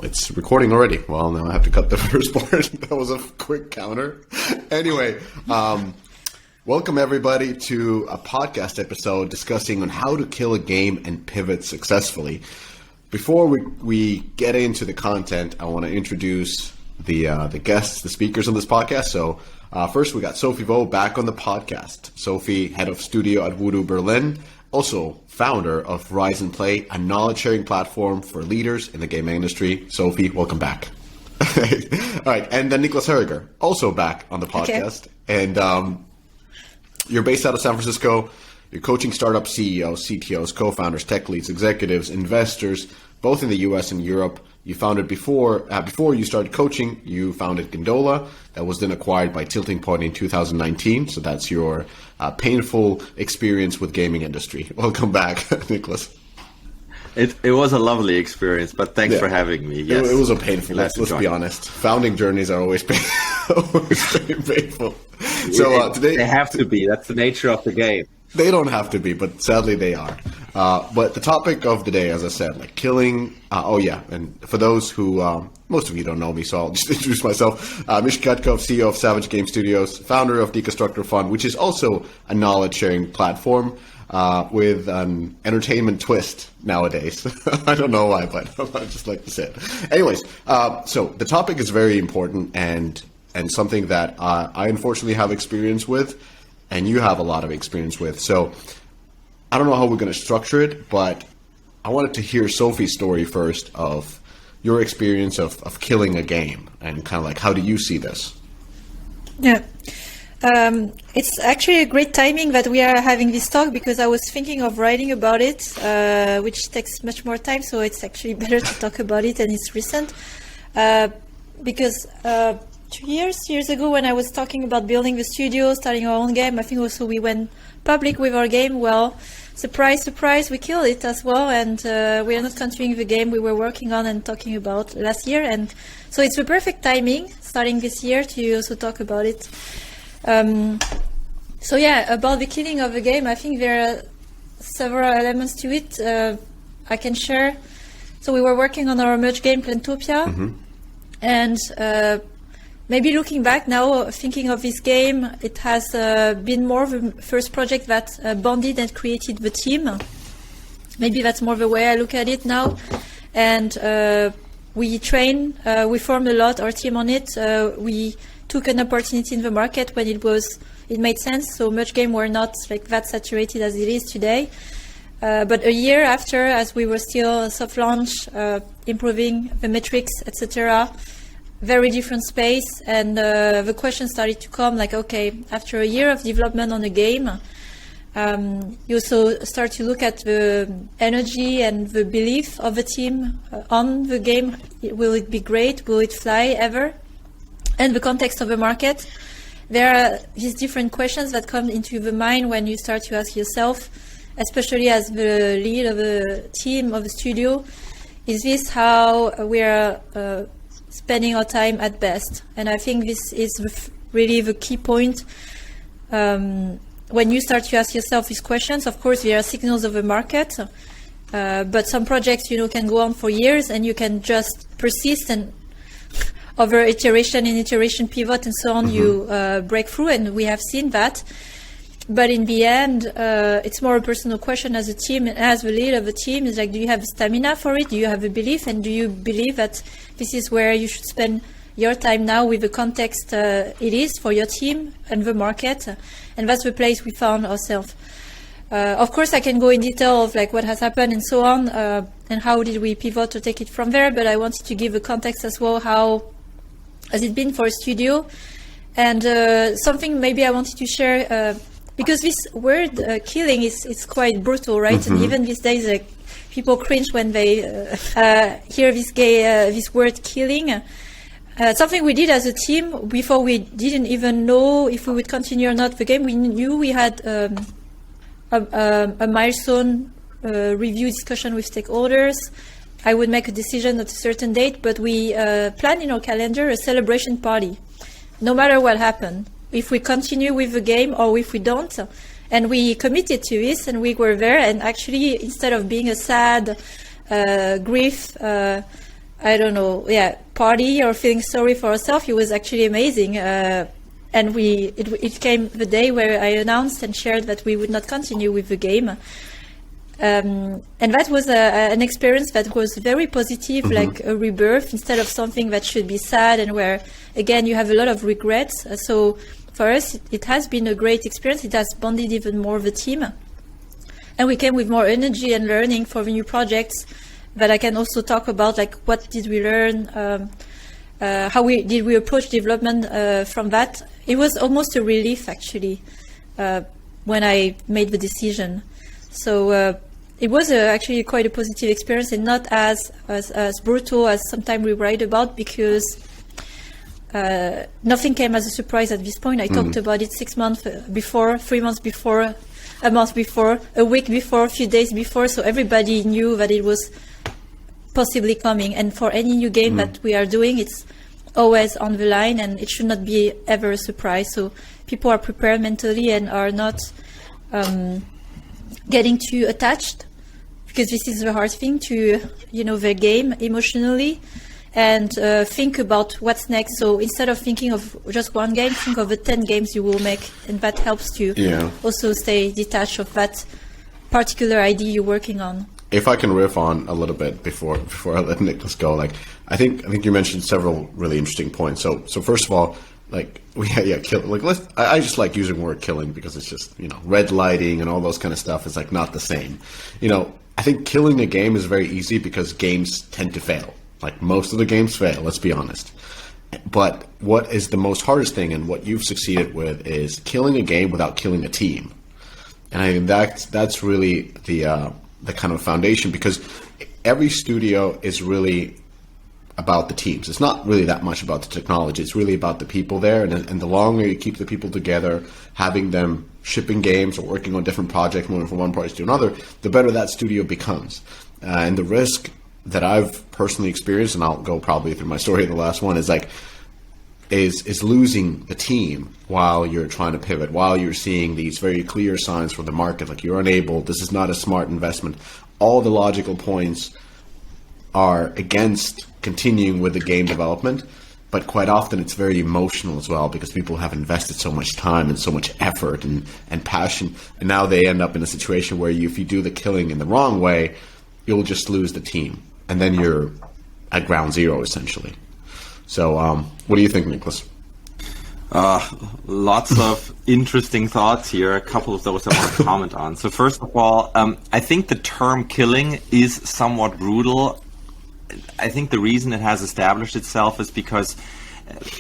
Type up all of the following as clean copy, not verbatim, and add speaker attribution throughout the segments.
Speaker 1: It's recording already. Well, now I have to cut the first part. That was a quick counter. Anyway, welcome everybody to a podcast episode discussing on how to kill a game and pivot successfully. Before we get into the content, I want to introduce the guests, the speakers on this podcast. So first we got Sophie Vo back on the podcast. Sophie, head of studio at Voodoo Berlin, also founder of Rise and Play, a knowledge-sharing platform for leaders in the game industry. Sophie, welcome back. All right, and then Niklas Herriger, also back on the podcast. Okay. And you're based out of San Francisco. You're coaching startup CEOs, CTOs, co-founders, tech leads, executives, investors, both in the US and Europe. You founded before you started coaching, you founded Gondola, that was then acquired by Tilting Point in 2019. So that's your painful experience with gaming industry. Welcome back, Niklas.
Speaker 2: It was a lovely experience, but thanks for having me. Yes.
Speaker 1: It was a painful. Let's be honest. Founding journeys are always painful. So today
Speaker 2: they have to be. That's the nature of the game.
Speaker 1: They don't have to be, but sadly they are. But the topic of the day, as I said, like killing. And for those who, most of you don't know me, so I'll just introduce myself. Mishka Katkoff, CEO of Savage Game Studios, founder of Deconstructor of Fun, which is also a knowledge-sharing platform with an entertainment twist nowadays. I don't know why, but I just like to say it. Anyways, so the topic is very important and something that I unfortunately have experience with, and you have a lot of experience with. So I don't know how we're going to structure it, but I wanted to hear Sophie's story first of your experience of killing a game and kind of like, how do you see this?
Speaker 3: Yeah, it's actually a great timing that we are having this talk, because I was thinking of writing about it, which takes much more time. So it's actually better to talk about it, and it's recent. Because 2 years ago, when I was talking about building the studio, starting our own game, I think also we went public with our game. Well, surprise, surprise, we killed it as well, and we are not continuing the game we were working on and talking about last year. And so it's the perfect timing, starting this year, to also talk about it. So yeah, about the killing of the game, I think there are several elements to it I can share. So we were working on our merge game, Plantopia, and maybe looking back now, thinking of this game, it has been more of the first project that bonded and created the team. Maybe that's more the way I look at it now. And we we formed a lot, our team on it. We took an opportunity in the market when it made sense. So much game were not like that saturated as it is today. But a year after, as we were still soft launch, improving the metrics, etc., very different space, and the question started to come like, okay, after a year of development on a game, you also start to look at the energy and the belief of the team on the game. Will it be great? Will it fly ever? And the context of the market. There are these different questions that come into the mind when you start to ask yourself, especially as the lead of the team of the studio, is this how we are spending our time at best? And I think this is really the key point. When you start to ask yourself these questions, of course, there are signals of the market, but some projects, can go on for years, and you can just persist, and over iteration and iteration pivot and so on, you break through, and we have seen that. But in the end, it's more a personal question as a team, and as the lead of the team, is like, do you have the stamina for it? Do you have a belief? And do you believe that this is where you should spend your time now with the context it is for your team and the market? And that's the place we found ourselves. Of course, I can go in detail of like what has happened and so on, and how did we pivot to take it from there. But I wanted to give a context as well. How has it been for a studio? And something maybe I wanted to share, because this word killing is quite brutal, right? And even these days, like, people cringe when they hear this word killing. Something we did as a team before we didn't even know if we would continue or not the game. We knew we had a milestone review discussion with stakeholders. I would make a decision at a certain date, but we planned in our calendar a celebration party, no matter what happened. If we continue with the game or if we don't. And we committed to this, and we were there. And actually, instead of being a sad grief I don't know, party or feeling sorry for ourselves. It was actually amazing. And it came the day where I announced and shared that we would not continue with the game. And that was an experience that was very positive, like a rebirth, instead of something that should be sad and where, again, you have a lot of regrets. So for us, it has been a great experience. It has bonded even more the team. And we came with more energy and learning for the new projects that I can also talk about, like what did we learn, how did we approach development from that. It was almost a relief, actually, when I made the decision. So it was actually quite a positive experience, and not as brutal as sometimes we write about, because nothing came as a surprise at this point. I talked about it 6 months before, 3 months before, a month before, a week before, a few days before, so everybody knew that it was possibly coming. And for any new game that we are doing, it's always on the line, and it should not be ever a surprise. So people are prepared mentally and are not getting too attached, because this is the hard thing, to the game emotionally, and think about what's next. So instead of thinking of just one game, think of the 10 games you will make, and that helps to also stay detached of that particular idea you're working on.
Speaker 1: If I can riff on a little bit before I let Niklas go, like I think you mentioned several really interesting points. So first of all, like I just like using the word killing, because it's just red lighting and all those kind of stuff is like not the same. I think killing a game is very easy because games tend to fail. Like most of the games fail, let's be honest. But what is the most hardest thing, and what you've succeeded with, is killing a game without killing a team. And I think that's really the kind of foundation, because every studio is really about the teams. It's not really that much about the technology. It's really about the people there. And the longer you keep the people together, having them shipping games or working on different projects, moving from one project to another, the better that studio becomes. And the risk that I've personally experienced, and I'll go probably through my story in the last one, is losing the team while you're trying to pivot, while you're seeing these very clear signs from the market, like you're unable, this is not a smart investment. All the logical points are against continuing with the game development, but quite often it's very emotional as well, because people have invested so much time and so much effort and passion, and now they end up in a situation where if you do the killing in the wrong way, you'll just lose the team, and then you're at ground zero essentially. So what do you think, Niklas?
Speaker 2: Lots of interesting thoughts here. A couple of those I want to comment on. So first of all, I think the term killing is somewhat brutal. I think the reason it has established itself is because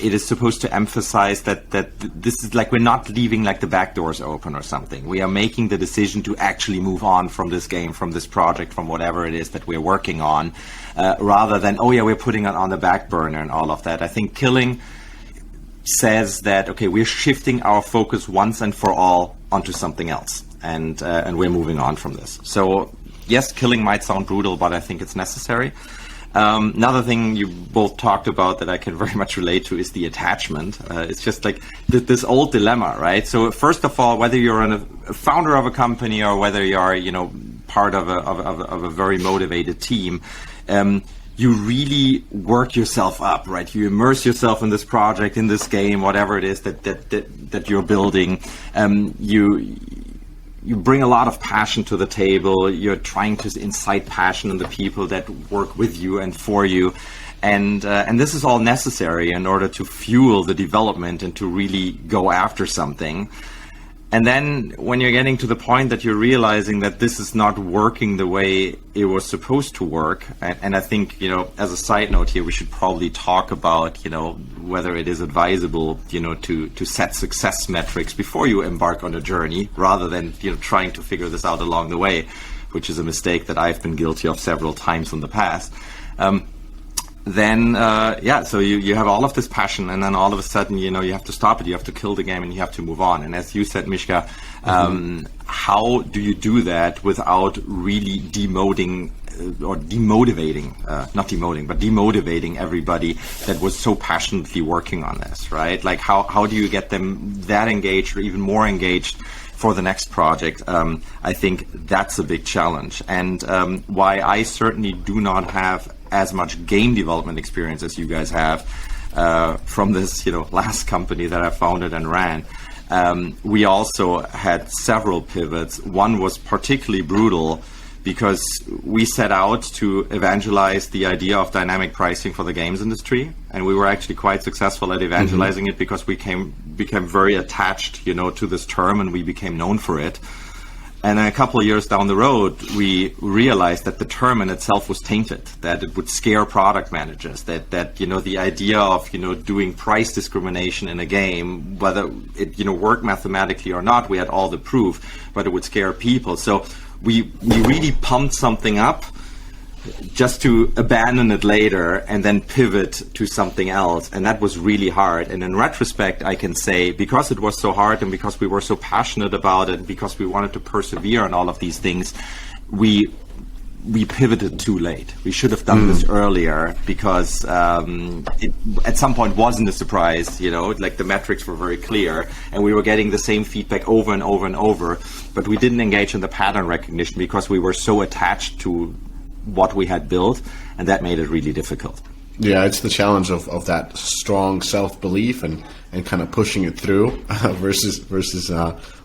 Speaker 2: it is supposed to emphasize that this is like, we're not leaving like the back doors open or something. We are making the decision to actually move on from this game, from this project, from whatever it is that we're working on, rather than, we're putting it on the back burner and all of that. I think killing says that, okay, we're shifting our focus once and for all onto something else, and we're moving on from this. So yes, killing might sound brutal, but I think it's necessary. Another thing you both talked about that I can very much relate to is the attachment. It's just like this old dilemma, right? So first of all, whether you're a founder of a company or whether you're, part of a very motivated team, you really work yourself up, right? You immerse yourself in this project, in this game, whatever it is that you're building. You bring a lot of passion to the table. You're trying to incite passion in the people that work with you and for you. And this is all necessary in order to fuel the development and to really go after something. And then when you're getting to the point that you're realizing that this is not working the way it was supposed to work, and I think, as a side note here, we should probably talk about, whether it is advisable, to set success metrics before you embark on a journey, rather than, trying to figure this out along the way, which is a mistake that I've been guilty of several times in the past. So you have all of this passion, and then all of a sudden, you have to stop it, you have to kill the game, and you have to move on. And as you said, Mishka, how do you do that without really demotivating everybody that was so passionately working on this, right? Like how do you get them that engaged or even more engaged for the next project? I think that's a big challenge, and why I certainly do not have as much game development experience as you guys have from this, last company that I founded and ran. We also had several pivots. One was particularly brutal because we set out to evangelize the idea of dynamic pricing for the games industry, and we were actually quite successful at evangelizing it because we became very attached, to this term, and we became known for it. And a couple of years down the road, we realized that the term in itself was tainted, that it would scare product managers, that the idea of, doing price discrimination in a game, whether it, worked mathematically or not, we had all the proof, but it would scare people. So we really pumped something up just to abandon it later and then pivot to something else. And that was really hard. And in retrospect, I can say, because it was so hard and because we were so passionate about it, because we wanted to persevere on all of these things, we pivoted too late. We should have done this earlier, because it at some point wasn't a surprise, like the metrics were very clear and we were getting the same feedback over and over and over, but we didn't engage in the pattern recognition because we were so attached to what we had built, and that made it really difficult.
Speaker 1: Yeah, it's the challenge of that strong self-belief and kind of pushing it through versus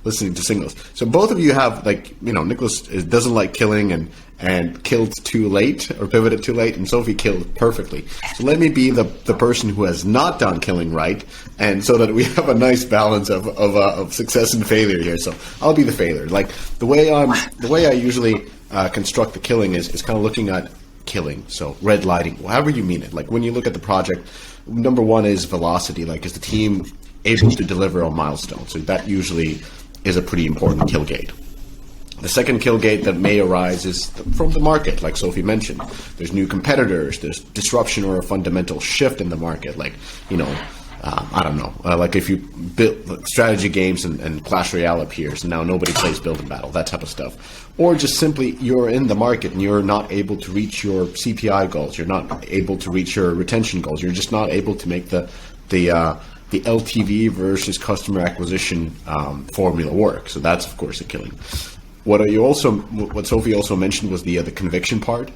Speaker 1: listening to signals. So both of you have, Niklas doesn't like killing and killed too late or pivoted too late, and Sophie killed perfectly. So let me be the person who has not done killing right, and so that we have a nice balance of success and failure here. So I'll be the failure. Like the way I usually construct the killing is kind of looking at killing, so red lighting, however you mean it. Like when you look at the project, number one is velocity. Like, is the team able to deliver on milestones? So that usually is a pretty important kill gate. The second kill gate that may arise is from the market, like Sophie mentioned. There's new competitors, there's disruption or a fundamental shift in the market, like, I don't know, like if you build strategy games and Clash Royale appears and now nobody plays Build and Battle, that type of stuff. Or just simply you're in the market and you're not able to reach your CPI goals, you're not able to reach your retention goals, you're just not able to make the LTV versus customer acquisition formula work. So that's, of course, a killing. What Sophie also mentioned was the conviction part.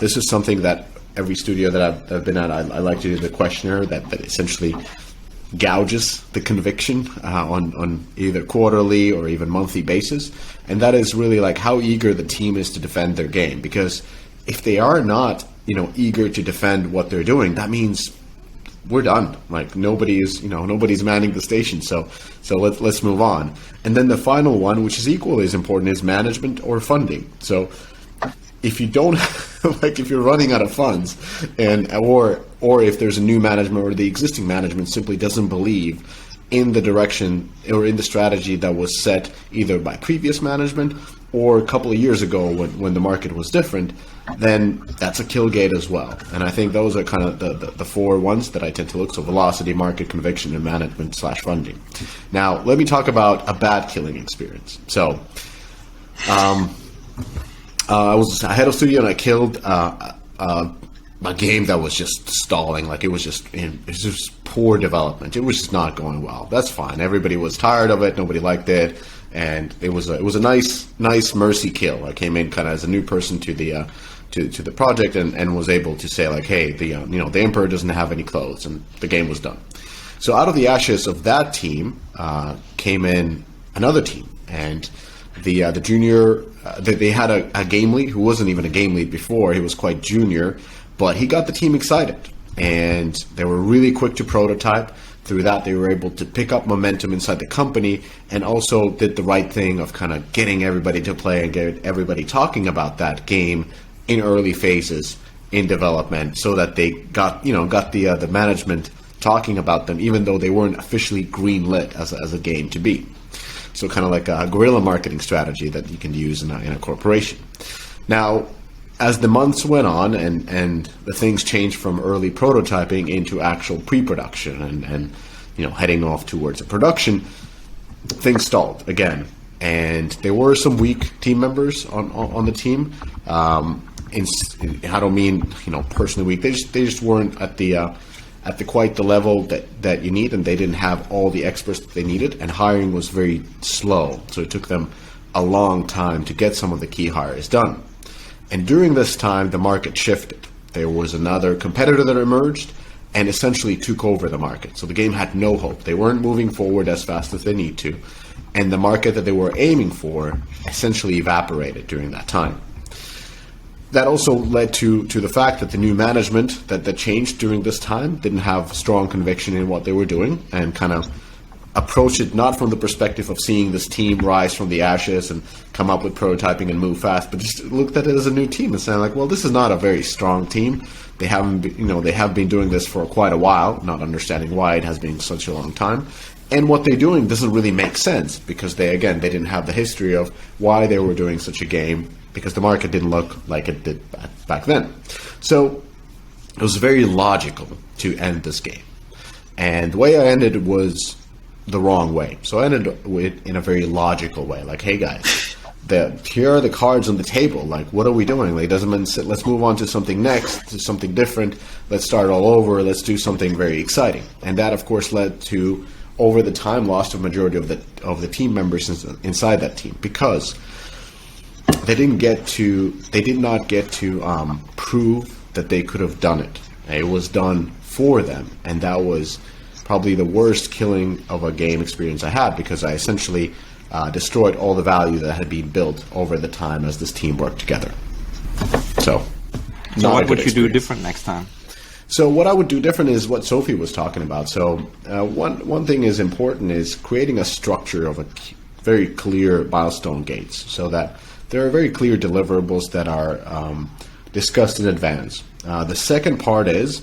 Speaker 1: This is something that every studio that I've been at, I like to do the questionnaire that essentially gauges the conviction on either quarterly or even monthly basis. And that is really like how eager the team is to defend their game. Because if they are not, eager to defend what they're doing, that means we're done. Like nobody's manning the station. So let's move on. And then the final one, which is equally as important, is management or funding. So if you don't, if you're running out of funds, or if there's a new management or the existing management simply doesn't believe in the direction or in the strategy that was set either by previous management or a couple of years ago when the market was different, then that's a kill gate as well. And I think those are kind of the four ones that I tend to look. So velocity, market, conviction, and management / funding. Now, let me talk about a bad killing experience. So, I was a head of studio and I killed a game that was just stalling. Like it was just poor development. It was just not going well. That's fine. Everybody was tired of it. Nobody liked it, and it was a nice mercy kill. I came in kind of as a new person to the project and was able to say like, hey, the emperor doesn't have any clothes, and the game was done. So out of the ashes of that team came in another team, and the junior. They had a game lead who wasn't even a game lead before. He was quite junior, but he got the team excited, and they were really quick to prototype. Through that, they were able to pick up momentum inside the company, and also did the right thing of kind of getting everybody to play and get everybody talking about that game in early phases in development, so that they got the management talking about them, even though they weren't officially green-lit as a game to be. So kind of like a guerrilla marketing strategy that you can use in a corporation. Now, as the months went on and the things changed from early prototyping into actual pre-production and heading off towards a production, things stalled again. And there were some weak team members on the team. I don't mean personally weak. They just weren't at quite the level that you need, and they didn't have all the experts that they needed, and hiring was very slow. So it took them a long time to get some of the key hires done. And during this time, the market shifted, There was another competitor that emerged and essentially took over the market. So the game had no hope. They weren't moving forward as fast as they need to. And the market that they were aiming for essentially evaporated during that time. That also led to the fact that the new management that changed during this time didn't have strong conviction in what they were doing and kind of approached it not from the perspective of seeing this team rise from the ashes and come up with prototyping and move fast, but just looked at it as a new team and saying like, well, this is not a very strong team. They haven't, they have been doing this for quite a while, not understanding why it has been such a long time. And what they're doing doesn't really make sense because they didn't have the history of why they were doing such a game because the market didn't look like it did back then. So it was very logical to end this game. And the way I ended was the wrong way. So I ended it in a very logical way. Like, hey guys, here are the cards on the table. Like, what are we doing? Like, let's move on to something next, to something different. Let's start all over. Let's do something very exciting. And that, of course, led to, over the time, lost a majority of the team members inside that team because they did not get to prove that they could have done it. It was done for them, and that was probably the worst killing of a game experience I had because I essentially destroyed all the value that had been built over the time as this team worked together. So
Speaker 2: what would you do different next time?
Speaker 1: So what I would do different is what Sophie was talking about. So one thing is important is creating a structure of a very clear milestone gates so that there are very clear deliverables that are discussed in advance. The second part is,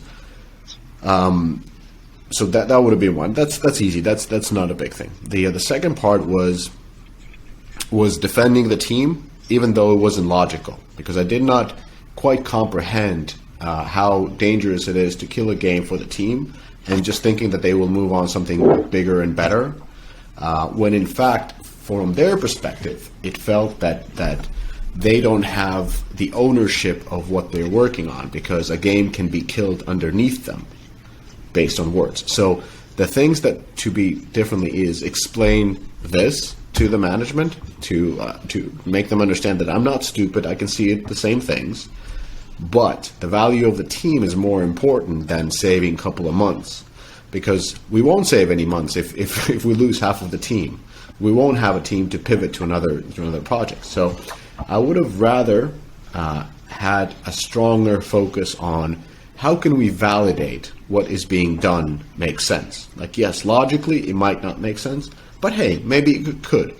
Speaker 1: so that would have been one. That's easy. That's not a big thing. The second part was defending the team, even though it wasn't logical, because I did not quite comprehend how dangerous it is to kill a game for the team and just thinking that they will move on something bigger and better, when in fact, from their perspective, it felt that they don't have the ownership of what they're working on because a game can be killed underneath them based on words. So the things that to be differently is explain this to the management to make them understand that I'm not stupid, I can see it, the same things, but the value of the team is more important than saving a couple of months because we won't save any months if we lose half of the team. We won't have a team to pivot to another project. So I would have rather had a stronger focus on how can we validate what is being done makes sense. Like, yes, logically it might not make sense, but hey, maybe it could.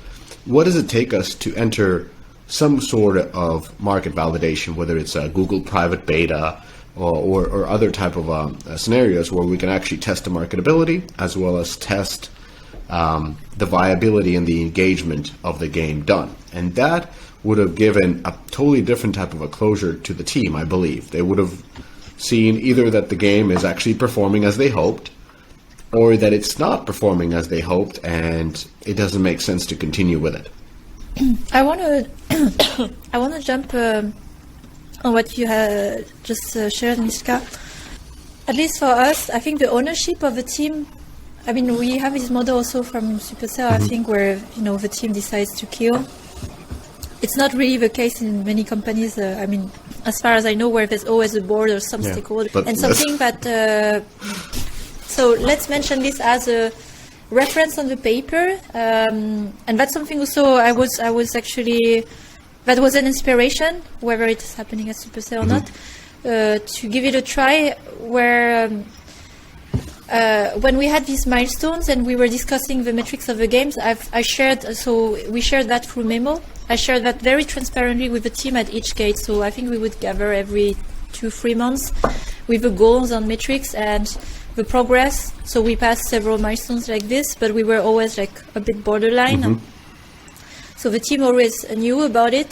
Speaker 1: What does it take us to enter some sort of market validation, whether it's a Google private beta or other type of scenarios where we can actually test the marketability as well as test the viability and the engagement of the game done. And that would have given a totally different type of a closure to the team, I believe. They would have seen either that the game is actually performing as they hoped or that it's not performing as they hoped and it doesn't make sense to continue with it.
Speaker 3: I want to jump on what you had just shared, Mishka. At least for us, I think the ownership of the team, I mean, we have this model also from Supercell, I think, where, the team decides to kill. It's not really the case in many companies, I mean, as far as I know, where there's always a board or some stakeholder. And something that, so let's mention this as a reference on the paper. And that's something also I was actually, that was an inspiration, whether it's happening at Supercell or not, to give it a try, where when we had these milestones and we were discussing the metrics of the games, we shared that through memo. I shared that very transparently with the team at each gate. So I think we would gather every 2-3 months with the goals on metrics and the progress. So we passed several milestones like this, but we were always like a bit borderline. So the team always knew about it.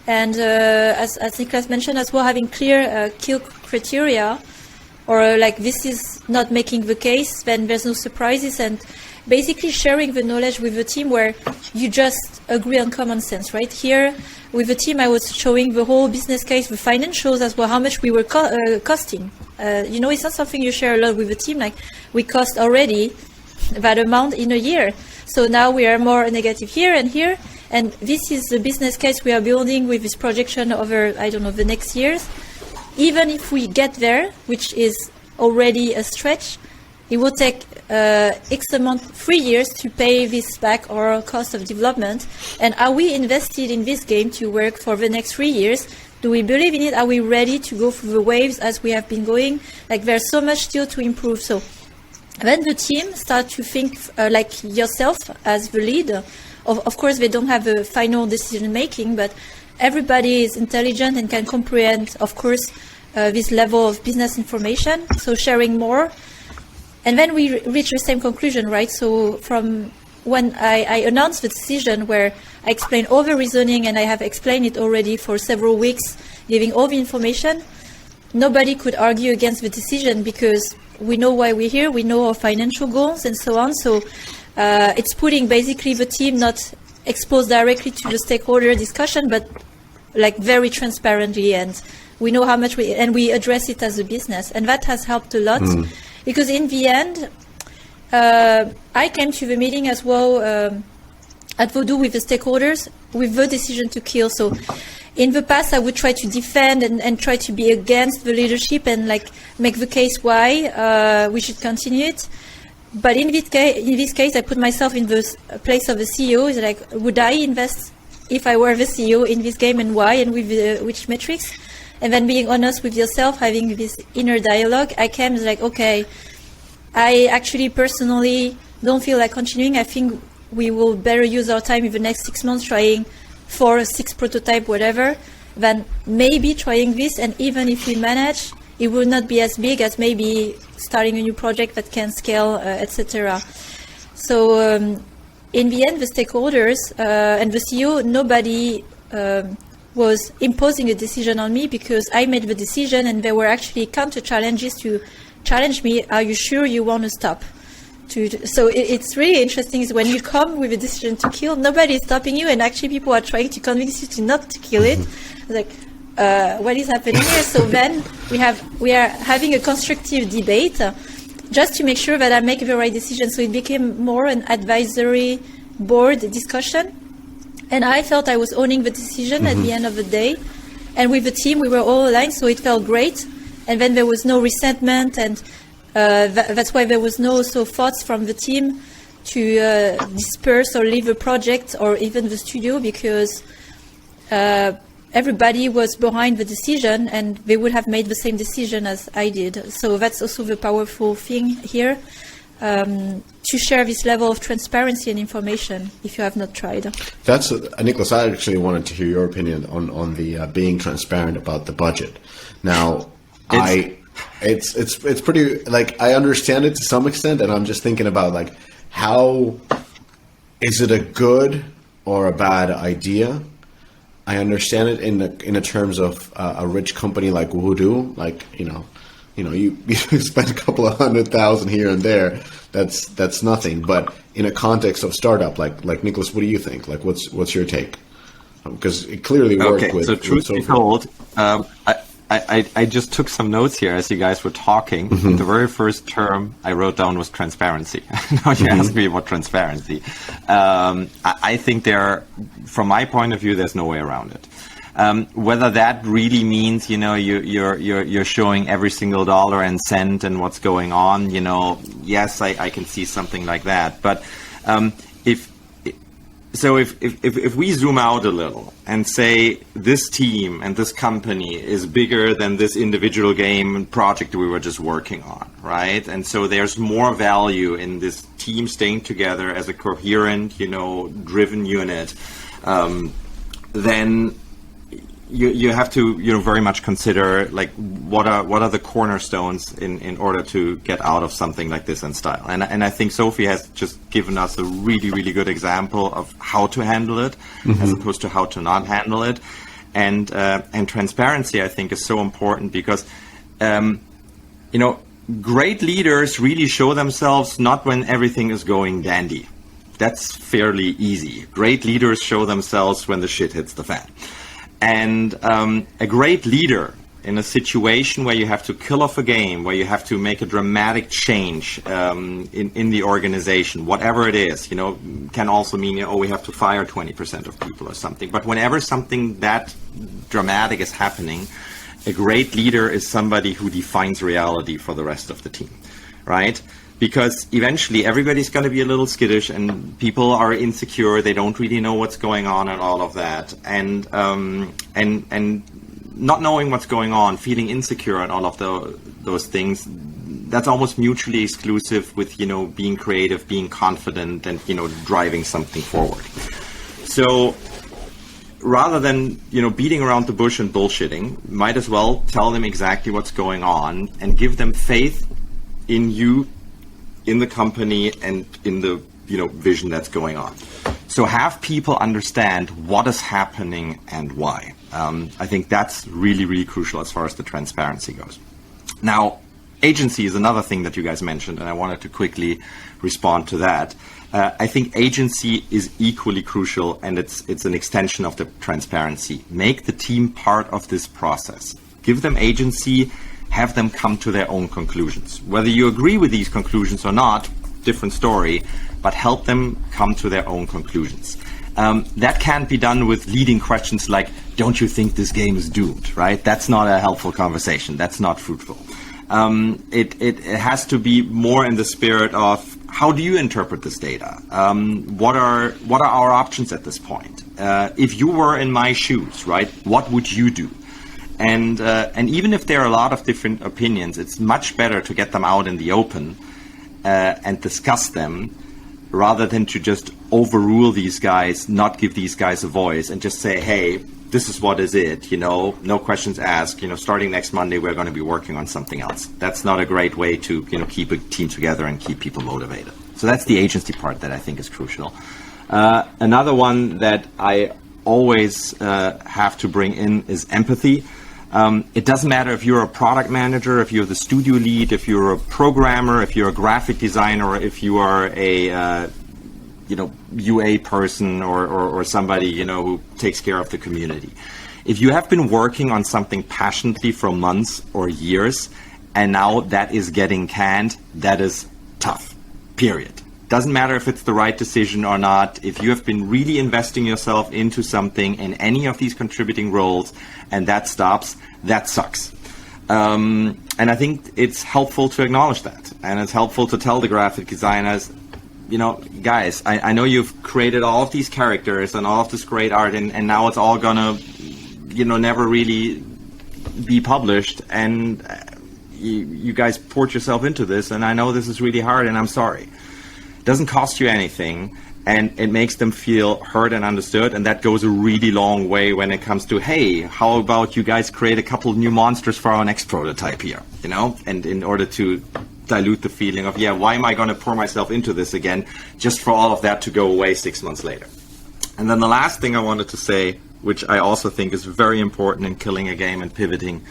Speaker 3: And as Niklas mentioned as well, having clear kill criteria, or like this is not making the case, then there's no surprises, and basically sharing the knowledge with the team where you just agree on common sense, right? Here with the team I was showing the whole business case, the financials as well, how much we were costing. It's not something you share a lot with the team, like we cost already that amount in a year. So now we are more negative here and here, and this is the business case we are building with this projection over, I don't know, the next years. even if we get there, which is already a stretch, it will take X amount, 3 years to pay this back, our cost of development. And are we invested in this game to work for the next 3 years? Do we believe in it? Are we ready to go through the waves as we have been going? Like, there's so much still to improve. So then the team start to think like yourself as the lead. Of course, they don't have a final decision making, but everybody is intelligent and can comprehend, of course, this level of business information. So sharing more. And then we reach the same conclusion, right? So from when I announced the decision, where I explained all the reasoning, and I have explained it already for several weeks, giving all the information, nobody could argue against the decision, because we know why we're here, we know our financial goals and so on. So it's putting basically the team not exposed directly to the stakeholder discussion, but like very transparently, and we know how much we address it as a business, and that has helped a lot. Because in the end, I came to the meeting as well at Vodou with the stakeholders with the decision to kill. So in the past, I would try to defend and try to be against the leadership and like make the case why we should continue it. But in this case, I put myself in the place of the CEO. Is like, would I invest if I were the CEO in this game, and why, and with which metrics? And then being honest with yourself, having this inner dialogue, I came like, okay, I actually personally don't feel like continuing. I think we will better use our time in the next 6 months trying 4 or 6 prototype, whatever, than maybe trying this. And even if we manage, it will not be as big as maybe starting a new project that can scale, etc. So in the end, the stakeholders and the CEO, nobody was imposing a decision on me, because I made the decision, and there were actually counter challenges to challenge me. Are you sure you want to stop? So it's really interesting is when you come with a decision to kill, nobody is stopping you, and actually people are trying to convince you to not to kill it. Like, what is happening here? So then we are having a constructive debate just to make sure that I make the right decision. So it became more an advisory board discussion. And I felt I was owning the decision at the end of the day. And with the team, we were all aligned, so it felt great. And then there was no resentment, and that's why there was no thoughts from the team to disperse or leave the project or even the studio, because everybody was behind the decision, and they would have made the same decision as I did. So that's also the powerful thing here. To share this level of transparency and information if you have not tried.
Speaker 1: That's Niklas, I actually wanted to hear your opinion on the being transparent about the budget. Now, it's pretty, like, I understand it to some extent, and I'm just thinking about, like, how is it a good or a bad idea? I understand it in the terms of a rich company like Voodoo, like, you spend a couple of $100,000 here and there. That's nothing. But in a context of startup, like Niklas, what do you think? Like, what's your take? Because it clearly worked with.
Speaker 2: So truth be told, I just took some notes here as you guys were talking. The very first term I wrote down was transparency. Now you ask me about transparency. I think from my point of view, there's no way around it. Whether that really means, you're showing every single dollar and cent and what's going on, yes, I can see something like that. But if we zoom out a little and say this team and this company is bigger than this individual game project we were just working on, right? And so there's more value in this team staying together as a coherent, driven unit, then you have to very much consider, like, what are the cornerstones in order to get out of something like this in style. And I think Sophie has just given us a really, really good example of how to handle it as opposed to how to not handle it. And transparency, I think, is so important because great leaders really show themselves not when everything is going dandy. That's fairly easy. Great leaders show themselves when the shit hits the fan. And a great leader in a situation where you have to kill off a game, where you have to make a dramatic change in the organization, whatever it is, can also mean, we have to fire 20% of people or something. But whenever something that dramatic is happening, a great leader is somebody who defines reality for the rest of the team, right? Because eventually everybody's going to be a little skittish, and people are insecure. They don't really know what's going on and all of that, and not knowing what's going on, feeling insecure and all of those things. That's almost mutually exclusive with, you know, being creative, being confident, and, you know, driving something forward. So rather than, you know, beating around the bush and bullshitting, might as well tell them exactly what's going on and give them faith in you, in the company, and in the, you know, vision that's going on. So have people understand what is happening and why. I think that's really, really crucial as far as the transparency goes. Now, agency is another thing that you guys mentioned, and I wanted to quickly respond to that. I think agency is equally crucial, and it's an extension of the transparency. Make the team part of this process. Give them agency, have them come to their own conclusions. Whether you agree with these conclusions or not, different story, but help them come to their own conclusions. That can't be done with leading questions like, don't you think this game is doomed, right? That's not a helpful conversation. That's not fruitful. It has to be more in the spirit of, how do you interpret this data? What are our options at this point? If you were in my shoes, right, what would you do? And even if there are a lot of different opinions, it's much better to get them out in the open and discuss them, rather than to just overrule these guys, not give these guys a voice, and just say, hey, this is what is it, you know, no questions asked, you know, starting next Monday, we're going to be working on something else. That's not a great way to, you know, keep a team together and keep people motivated. So that's the agency part that I think is crucial. Another one that I always have to bring in is empathy. It doesn't matter if you're a product manager, if you're the studio lead, if you're a programmer, if you're a graphic designer, or if you are a you know, UA person or somebody, you know, who takes care of the community. If you have been working on something passionately for months or years, and now that is getting canned, that is tough, period. Doesn't matter if it's the right decision or not. If you have been really investing yourself into something in any of these contributing roles, and that stops, that sucks. And I think it's helpful to acknowledge that. And it's helpful to tell the graphic designers, you know, guys, I know you've created all of these characters and all of this great art, and now it's all gonna, you know, never really be published. And you guys poured yourself into this, and I know this is really hard, and I'm sorry. It doesn't cost you anything, and it makes them feel heard and understood, and that goes a really long way when it comes to, hey, how about you guys create a couple of new monsters for our next prototype here, you know, and in order to dilute the feeling of, yeah, why am I going to pour myself into this again just for all of that to go away 6 months later? And then the last thing I wanted to say, which I also think is very important in killing a game and pivoting,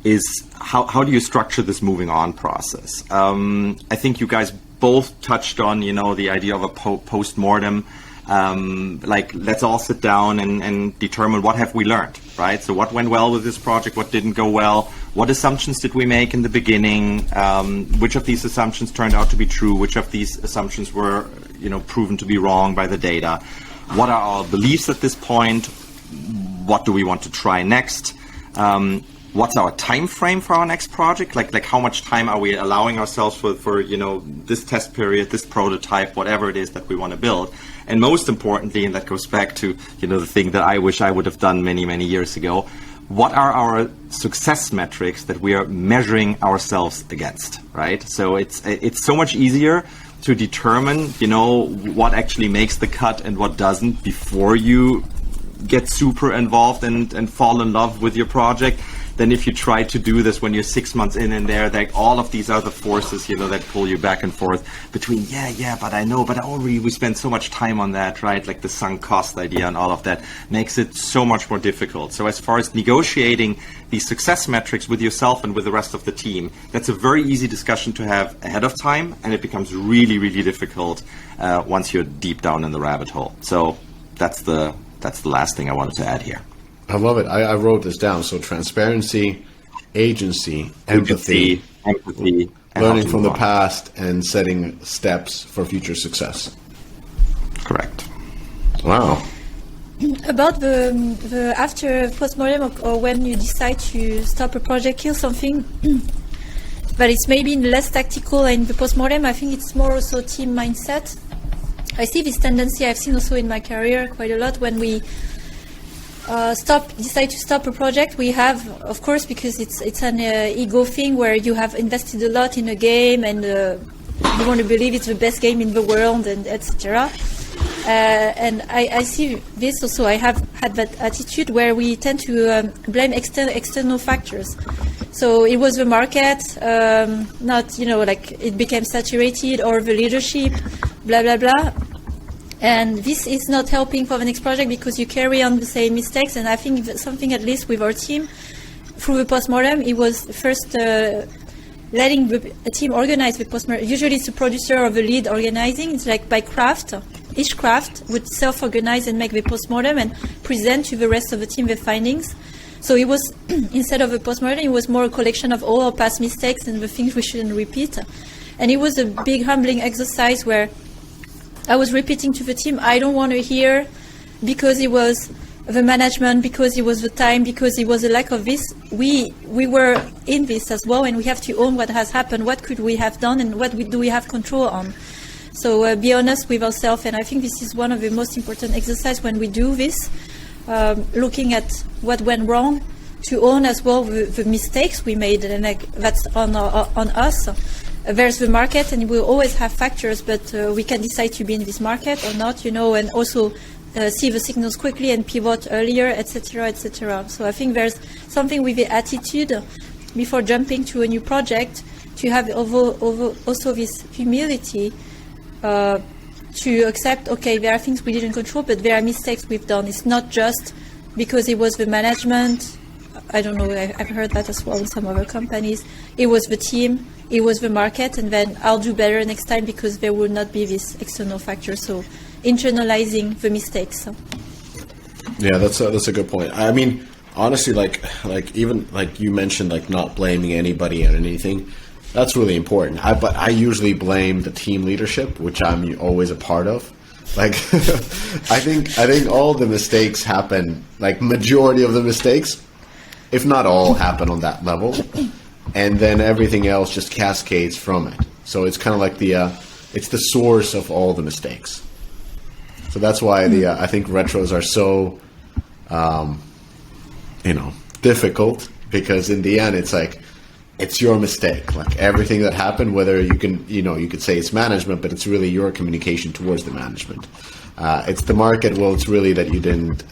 Speaker 2: is how do you structure this moving on process? I think you guys both touched on, you know, the idea of a postmortem. Like, let's all sit down and determine what have we learned, right? So what went well with this project, what didn't go well, what assumptions did we make in the beginning, which of these assumptions turned out to be true, which of these assumptions were, you know, proven to be wrong by the data, what are our beliefs at this point, what do we want to try next, what's our time frame for our next project, like how much time are we allowing ourselves for you know, this test period, this prototype, whatever it is that we want to build. And most importantly, and that goes back to, you know, the thing that I wish I would have done many, many years ago, what are our success metrics that we are measuring ourselves against, right? So it's so much easier to determine, you know, what actually makes the cut and what doesn't before you get super involved and fall in love with your project, than if you try to do this when you're 6 months in and there, like all of these other forces, you know, that pull you back and forth between, yeah, but I know, but we spend so much time on that, right? Like the sunk cost idea and all of that makes it so much more difficult. So as far as negotiating these success metrics with yourself and with the rest of the team, that's a very easy discussion to have ahead of time, and it becomes really, really difficult once you're deep down in the rabbit hole. So that's the last thing I wanted to add here.
Speaker 1: I love it. I wrote this down. So transparency, agency, empathy, learning from the past, and setting steps for future success.
Speaker 2: Correct.
Speaker 1: Wow.
Speaker 3: about the after postmortem or when you decide to stop a project, kill something, but it's maybe less tactical. In the postmortem, I think it's more also team mindset. I see this tendency I've seen also in my career quite a lot when we decide to stop a project. We have, of course, because it's an ego thing where you have invested a lot in a game and you want to believe it's the best game in the world and etc. And I see this also. I have had that attitude where we tend to blame external factors. So it was the market, not, like it became saturated, or the leadership, blah, blah, blah. And this is not helping for the next project because you carry on the same mistakes. And I think something, at least with our team, through the postmortem, it was first letting the team organize the postmortem. Usually it's the producer or the lead organizing. It's like by craft. Each craft would self-organize and make the postmortem and present to the rest of the team the findings. So it was, instead of a postmortem, it was more a collection of all our past mistakes and the things we shouldn't repeat. And it was a big humbling exercise where I was repeating to the team, I don't want to hear because it was the management, because it was the time, because it was a lack of this. We were in this as well, and we have to own what has happened. What could we have done, and what do we have control on? So be honest with ourselves, and I think this is one of the most important exercises when we do this, looking at what went wrong, to own as well the mistakes we made, and that's on us. There's the market, and we'll always have factors, but we can decide to be in this market or not, and also see the signals quickly and pivot earlier, etc., etc. So I think there's something with the attitude before jumping to a new project, to have also this humility to accept, okay, there are things we didn't control, but there are mistakes we've done. It's not just because it was the management. I don't know, I've heard that as well in some other companies. It was the team, it was the market, and then I'll do better next time because there will not be this external factor. So internalizing the mistakes.
Speaker 1: Yeah, that's a good point. I mean, honestly, like even like you mentioned, like not blaming anybody or anything. That's really important. But I usually blame the team leadership, which I'm always a part of. Like, I think all the mistakes happen. Like, majority of the mistakes, if not all, happen on that level, and then everything else just cascades from it. So it's kind of like it's the source of all the mistakes. So that's why I think retros are so, difficult, because in the end it's like, it's your mistake. Like everything that happened, whether you could say it's management, but it's really your communication towards the management. It's the market. Well, it's really that you didn't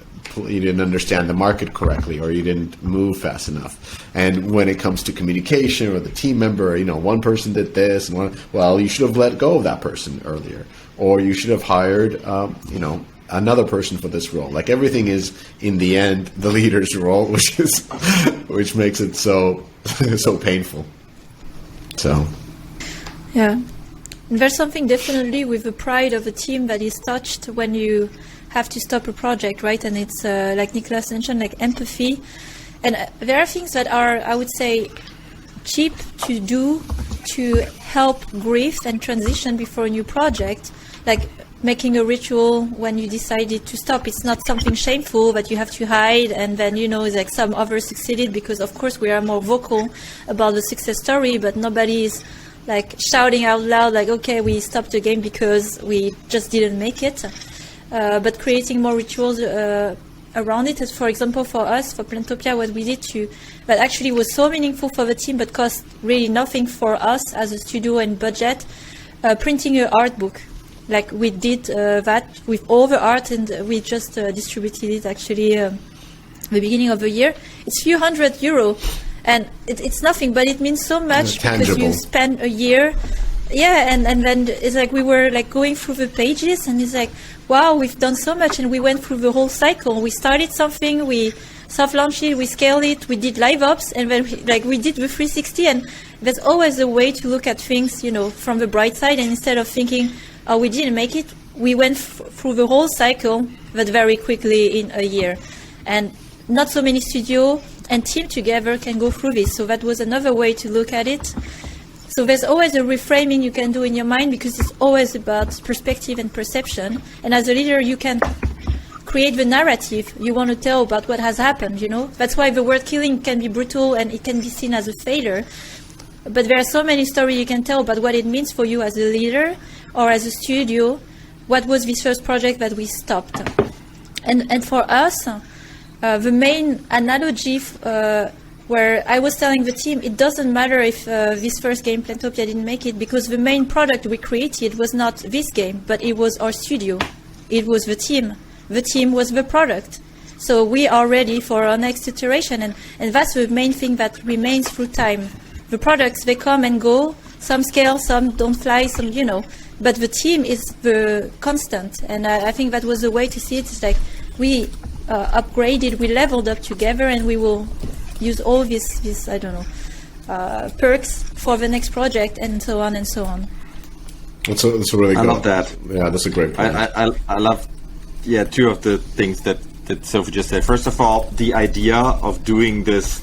Speaker 1: understand the market correctly, or you didn't move fast enough. And when it comes to communication or the team member, one person did this, and you should have let go of that person earlier, or you should have hired, another person for this role. Like everything is in the end the leader's role, which makes it so painful. So
Speaker 3: yeah, there's something definitely with the pride of a team that is touched when you have to stop a project, right? And it's like Niklas mentioned, like empathy. And there are things that are, I would say, cheap to do to help grief and transition before a new project, like making a ritual when you decided to stop. It's not something shameful that you have to hide, and then it's like some others succeeded, because of course we are more vocal about the success story, but nobody is like shouting out loud like, okay, we stopped the game because we just didn't make it. But creating more rituals around it, as for example for us, for Plantopia, what we did that actually was so meaningful for the team but cost really nothing for us as a studio and budget, printing an art book. Like we did that with all the art, and we just distributed it actually the beginning of the year. It's a few €100, and it's nothing, but it means so much because you spend a year. Yeah, and then it's like we were like going through the pages, and it's like, wow, we've done so much, and we went through the whole cycle. We started something, we soft launched it, we scaled it, we did live ops, and then we did the 360. And there's always a way to look at things, from the bright side, and instead of thinking, oh, we didn't make it, we went through the whole cycle, but very quickly in a year. And not so many studio and team together can go through this. So that was another way to look at it. So there's always a reframing you can do in your mind, because it's always about perspective and perception. And as a leader, you can create the narrative you want to tell about what has happened, That's why the word killing can be brutal and it can be seen as a failure. But there are so many stories you can tell about what it means for you as a leader or as a studio. What was this first project that we stopped? And for us, the main analogy where I was telling the team, it doesn't matter if this first game, Plantopia, didn't make it, because the main product we created was not this game, but it was our studio. It was the team. The team was the product. So we are ready for our next iteration, and that's the main thing that remains through time. The products, they come and go, some scale, some don't fly, some, but the team is the constant, and I think that was the way to see it. It's like we upgraded, we leveled up together, and we will use all these perks for the next project, and so on and so on.
Speaker 1: That's a really good.
Speaker 2: I love that.
Speaker 1: Yeah, that's a great point.
Speaker 2: I love, two of the things that Sophie just said. First of all, the idea of doing this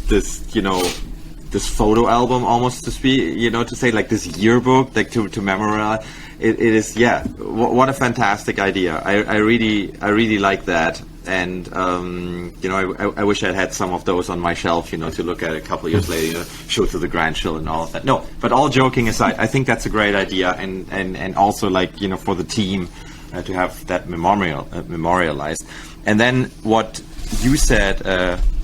Speaker 2: photo album, almost to speak, to say like this yearbook, like to memorize. It is, what a fantastic idea. I really like that. And, I wish I'd had some of those on my shelf, to look at a couple of years later, show to the grandchildren and all of that. No, but all joking aside, I think that's a great idea. And also for the team to have that memorialized. And then what you said,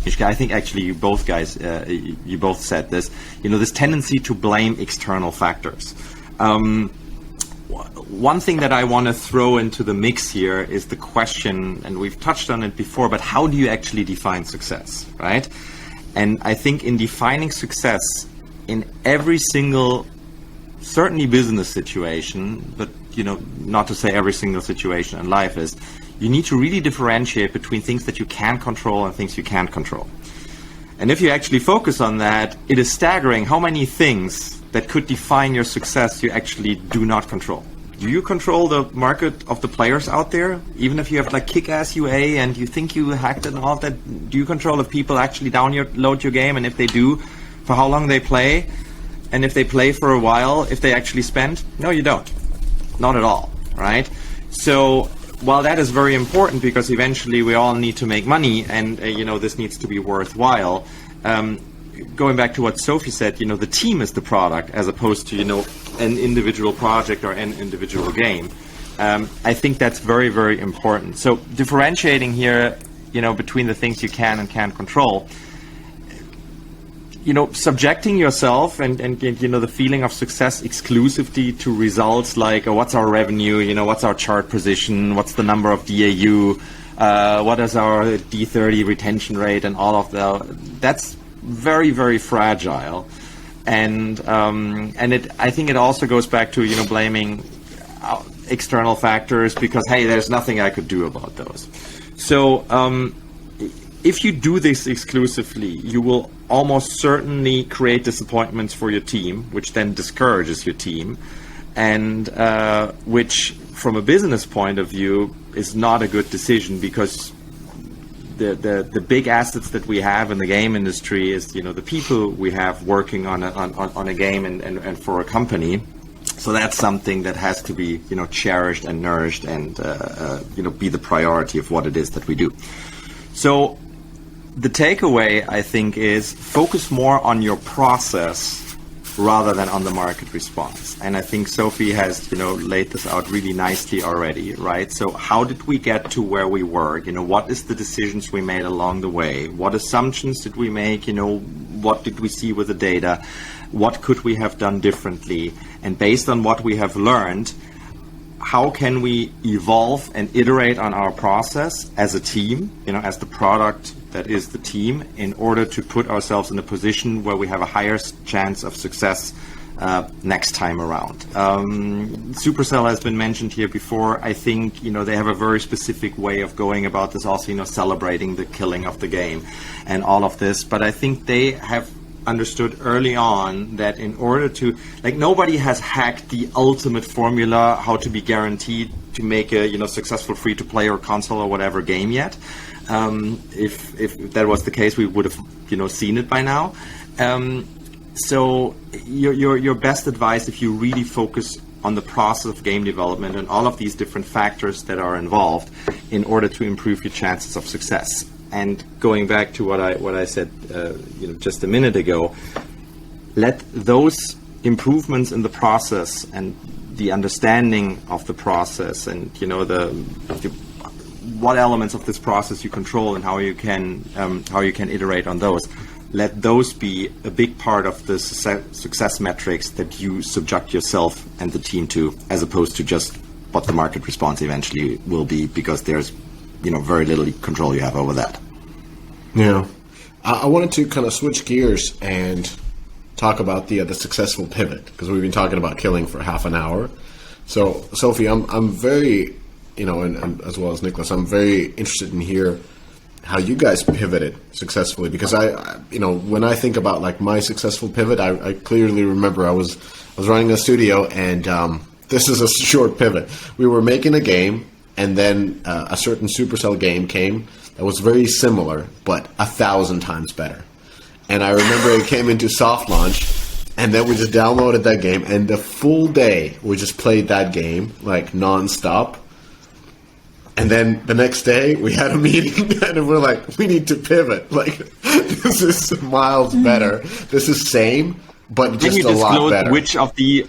Speaker 2: Mishka, I think actually you both said this, this tendency to blame external factors. One thing that I want to throw into the mix here is the question, and we've touched on it before, but how do you actually define success, right? And I think in defining success in every single, certainly business situation, but not to say every single situation in life, is you need to really differentiate between things that you can control and things you can't control. And if you actually focus on that, it is staggering how many things that could define your success you actually do not control. Do you control the market of the players out there? Even if you have like kick-ass UA and you think you hacked it and all that, do you control if people actually download your game, and if they do, for how long they play? And if they play for a while, if they actually spend? No, you don't. Not at all, right? So while that is very important, because eventually we all need to make money, and this needs to be worthwhile, going back to what Sophie said, the team is the product as opposed to an individual project or an individual game. I think that's very, very important. So differentiating here between the things you can and can't control, subjecting yourself and the feeling of success exclusively to results like what's our revenue, what's our chart position, what's the number of DAU, what is our D30 retention rate, and all of that's very, very fragile. And I think it also goes back to blaming external factors, because hey, there's nothing I could do about those. So if you do this exclusively, you will almost certainly create disappointments for your team, which then discourages your team, and which, from a business point of view, is not a good decision, because the big assets that we have in the game industry is the people we have working on a game and for a company. So that's something that has to be cherished and nourished, and be the priority of what it is that we do. So the takeaway, I think, is focus more on your process rather than on the market response. And I think Sophie has laid this out really nicely already, right? So how did we get to where we were? What is the decisions we made along the way? What assumptions did we make? What did we see with the data? What could we have done differently? And based on what we have learned, how can we evolve and iterate on our process as a team, as the product that is the team, in order to put ourselves in a position where we have a higher chance of success next time around. Supercell has been mentioned here before. I think they have a very specific way of going about this, also celebrating the killing of the game and all of this. But I think they have understood early on that in order to, nobody has hacked the ultimate formula how to be guaranteed to make a successful free-to-play or console or whatever game yet. If that was the case, we would have seen it by now. So your best advice, if you really focus on the process of game development and all of these different factors that are involved, in order to improve your chances of success. And going back to what I said just a minute ago, let those improvements in the process and the understanding of the process and what elements of this process you control and how you can iterate on those. Let those be a big part of the success metrics that you subject yourself and the team to, as opposed to just what the market response eventually will be, because there's very little control you have over that.
Speaker 1: Yeah, I wanted to kind of switch gears and talk about the successful pivot, because we've been talking about killing for half an hour. So Sophie, I'm very and as well as Niklas, I'm very interested in hear how you guys pivoted successfully, because I when I think about like my successful pivot, I clearly remember I was running a studio, and this is a short pivot. We were making a game, and then a certain Supercell game came that was very similar, but 1,000 times better. And I remember it came into soft launch, and then we just downloaded that game, and the full day we just played that game like nonstop. And then the next day we had a meeting, and we're like, we need to pivot. Like, this is miles better. This is same, but just a lot better.
Speaker 2: Which of the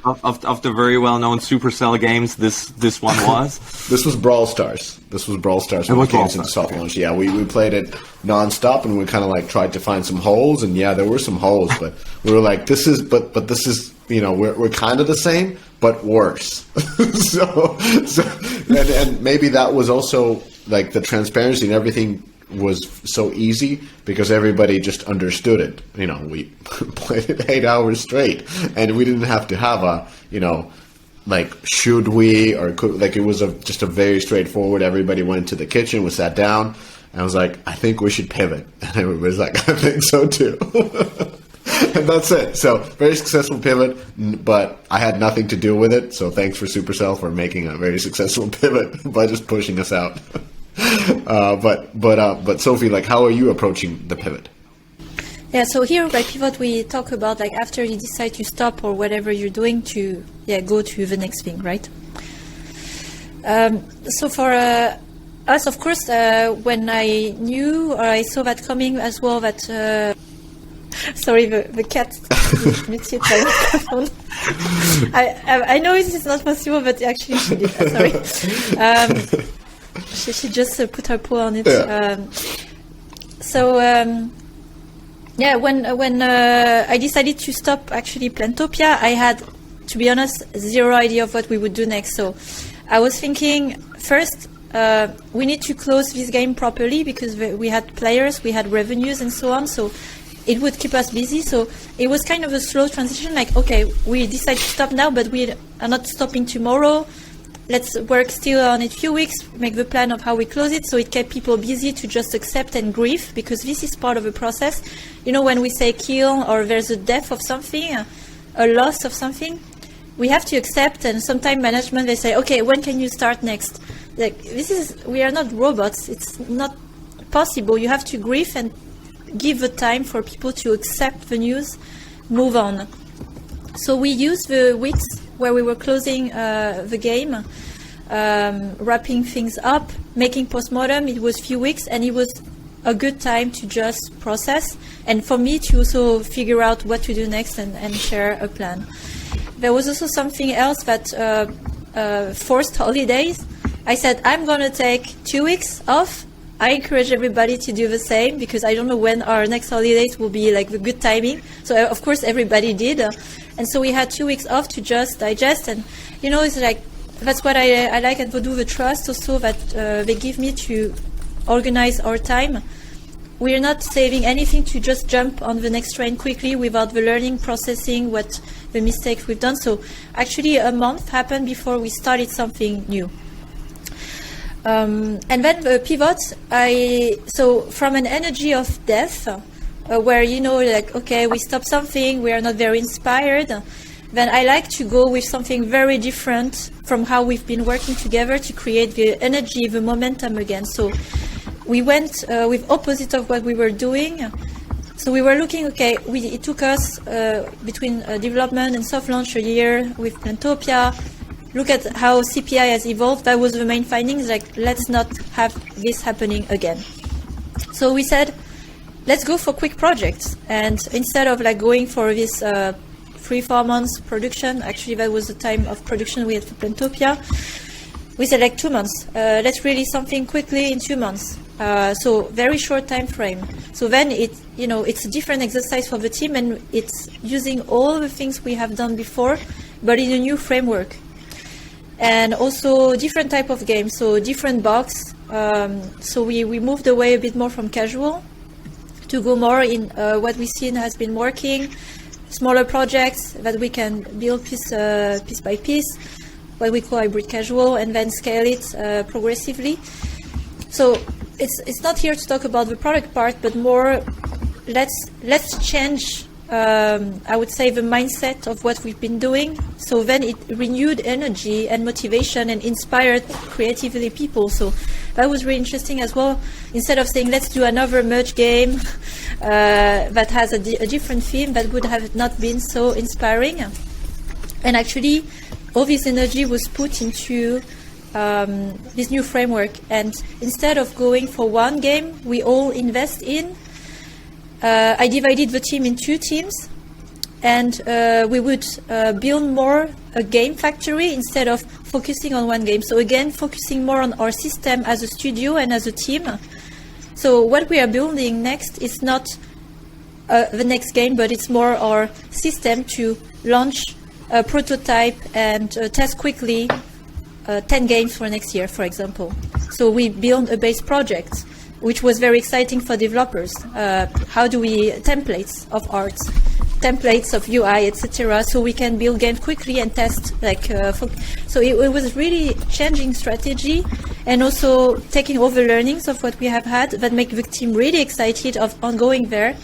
Speaker 2: very well-known Supercell games this one was?
Speaker 1: This was Brawl Stars. When it came into soft launch. Yeah, we played it nonstop, and we kind of like tried to find some holes, and yeah, there were some holes, but we were like, this is we're kind of the same, but worse. so and maybe that was also like the transparency and everything was so easy because everybody just understood it. We played it 8 hours straight, and we didn't have to have a like should we or could, like it was just a very straightforward. Everybody went to the kitchen, we sat down, and I was like, I think we should pivot, and everybody's like, I think so too. And that's it. So very successful pivot, but I had nothing to do with it. So thanks for Supercell for making a very successful pivot by just pushing us out. But Sophie, like, how are you approaching the pivot?
Speaker 3: Yeah, so here by pivot we talk about like after you decide to stop or whatever you're doing to go to the next thing, right? So for us, of course, when I knew or I saw that coming as well, that sorry, the cat muted my microphone. I know it is not possible, but actually she did. Sorry. She just put her paw on it.
Speaker 1: Yeah.
Speaker 3: When I decided to stop actually Plantopia, I had, to be honest, zero idea of what we would do next. So I was thinking, first, we need to close this game properly because we had players, we had revenues and so on. So it would keep us busy. So it was kind of a slow transition, like, okay, we decide to stop now, but we are not stopping tomorrow. Let's work still on it a few weeks, make the plan of how we close it. So it kept people busy to just accept and grieve, because this is part of a process. When we say kill or there's a death of something, a loss of something, we have to accept. And sometimes management, they say, okay, when can you start next? Like, we are not robots. It's not possible. You have to grieve and give the time for people to accept the news, move on. So we used the weeks where we were closing the game, wrapping things up, making Postmortem. It was few weeks, and it was a good time to just process, and for me to also figure out what to do next and share a plan. There was also something else that forced holidays. I said, I'm going to take 2 weeks off. I encourage everybody to do the same, because I don't know when our next holidays will be like the good timing. So of course everybody did. And so we had 2 weeks off to just digest. And it's like, that's what I like at Vodou, the trust also that they give me to organize our time. We're not saving anything to just jump on the next train quickly without the learning, processing what the mistakes we've done. So actually a month happened before we started something new. And then the pivot, so from an energy of death, where like, okay, we stop something, we are not very inspired, then I like to go with something very different from how we've been working together to create the energy, the momentum again. So we went with opposite of what we were doing. So we were looking, okay, it took us between development and soft launch a year with Plantopia. look at how CPI has evolved. That was the main findings, like, let's not have this happening again. So we said, let's go for quick projects. And instead of like going for this 3-4 months production, actually that was the time of production we had for Plantopia, we said like 2 months. Let's release something quickly in 2 months. So very short time frame. So then it's a different exercise for the team, and it's using all the things we have done before, but in a new framework. And also different type of games, so different box. So we moved away a bit more from casual to go more in what we've seen has been working, smaller projects that we can build piece by piece, what we call hybrid casual, and then scale it progressively. So it's not here to talk about the product part, but more let's change, I would say, the mindset of what we've been doing. So then it renewed energy and motivation and inspired creatively people. So that was really interesting as well. Instead of saying, let's do another merge game that has a different theme, that would have not been so inspiring. And actually, all this energy was put into this new framework. And instead of going for one game we all invest in, I divided the team in 2 teams, and we would build more a game factory instead of focusing on one game. So again, focusing more on our system as a studio and as a team. So what we are building next is not the next game, but it's more our system to launch a prototype and test quickly 10 games for next year, for example. So we build a base project, which was very exciting for developers. How do we templates of art, templates of UI, etc., so we can build games quickly and test. So it was really changing strategy, and also taking all the learnings of what we have had that make the team really excited of ongoing there.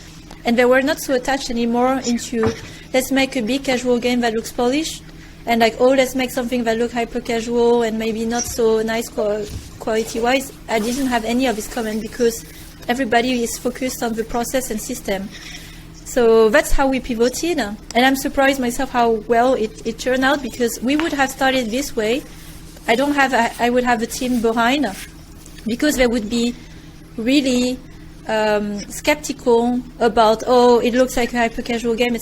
Speaker 3: And they were not so attached anymore into let's make a big casual game that looks polished, and like, oh, let's make something that look hyper casual and maybe not so nice quality-wise. I didn't have any of this comment because everybody is focused on the process and system. So that's how we pivoted, and I'm surprised myself how well it turned out, because we would have started this way. I would have a team behind, because they would be really skeptical about, oh, it looks like a hyper-casual game.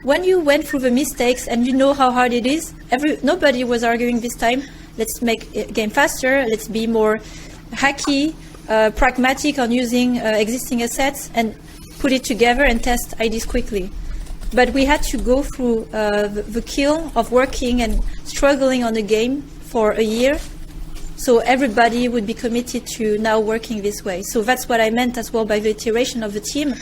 Speaker 3: When you went through the mistakes and you know how hard it is, nobody was arguing this time, let's make a game faster, let's be more hacky, pragmatic on using existing assets and put it together and test ideas quickly. But we had to go through the kill of working and struggling on a game for a year, so everybody would be committed to now working this way. So that's what I meant as well by the iteration of the team.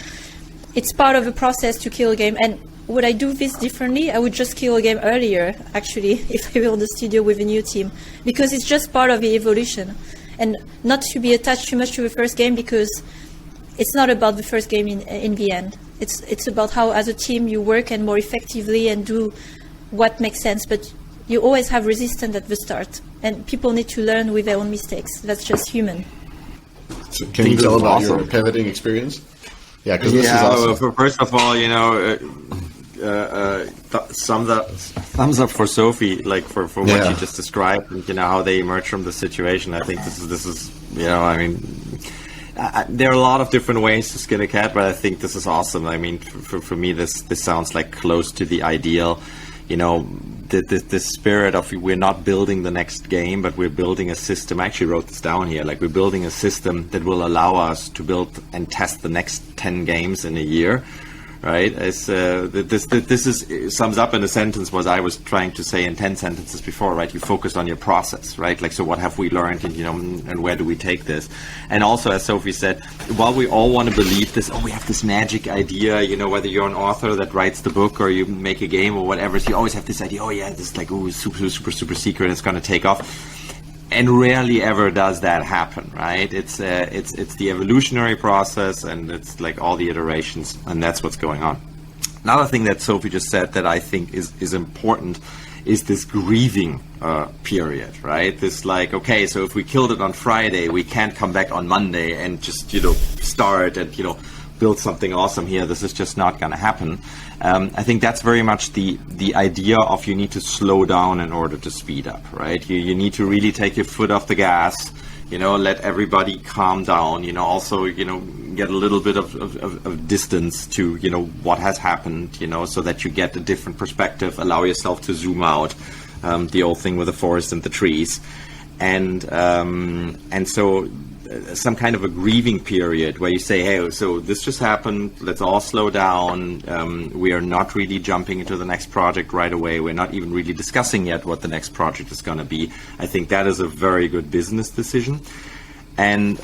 Speaker 3: It's part of the process to kill a game. And would I do this differently? I would just kill a game earlier, actually, if I were in the studio with a new team, because it's just part of the evolution. And not to be attached too much to the first game, because it's not about the first game in the end. It's about how, as a team, you work and more effectively and do what makes sense. But you always have resistance at the start, and people need to learn with their own mistakes. That's just human.
Speaker 1: So can you tell about your pivoting experience? Yeah, because this is awesome.
Speaker 2: First of all, thumbs up for Sophie, like for what she just described, and how they emerged from the situation. I think this is there are a lot of different ways to skin a cat, but I think this is awesome. I mean, for me, this sounds like close to the ideal. The spirit of, we're not building the next game, but we're building a system. I actually wrote this down here. Like, we're building a system that will allow us to build and test the next 10 games in a year, right? This sums up in a sentence what I was trying to say in 10 sentences before, right? You focused on your process, right? Like, so what have we learned, and and where do we take this? And also, as Sophie said, while we all want to believe this, we have this magic idea, whether you're an author that writes the book or you make a game or whatever, so you always have this idea, this is like, super secret, it's going to take off. And rarely ever does that happen, right? It's the evolutionary process, and it's like all the iterations, and that's what's going on. Another thing that Sophie just said that I think is important is this grieving period, right? This like, okay, so if we killed it on Friday, we can't come back on Monday and just start and build something awesome here. This is just not going to happen. I think that's very much the idea of you need to slow down in order to speed up, right? You need to really take your foot off the gas, let everybody calm down, also, get a little bit of distance to, what has happened, so that you get a different perspective, allow yourself to zoom out, the old thing with the forest and the trees. And so some kind of a grieving period where you say, hey, so this just happened, let's all slow down. We are not really jumping into the next project right away. We're not even really discussing yet what the next project is going to be. I think that is a very good business decision. And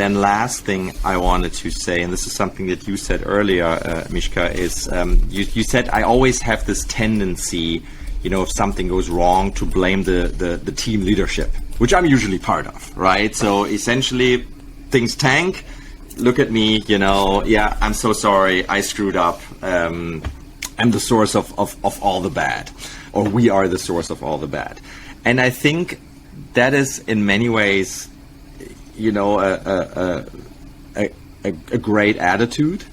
Speaker 2: then last thing I wanted to say, and this is something that you said earlier, Mishka, is you said I always have this tendency, if something goes wrong, to blame the team leadership, which I'm usually part of, right? So essentially, things tank. Look at me, yeah, I'm so sorry, I screwed up. I'm the source of all the bad, or we are the source of all the bad. And I think that is in many ways, a great attitude.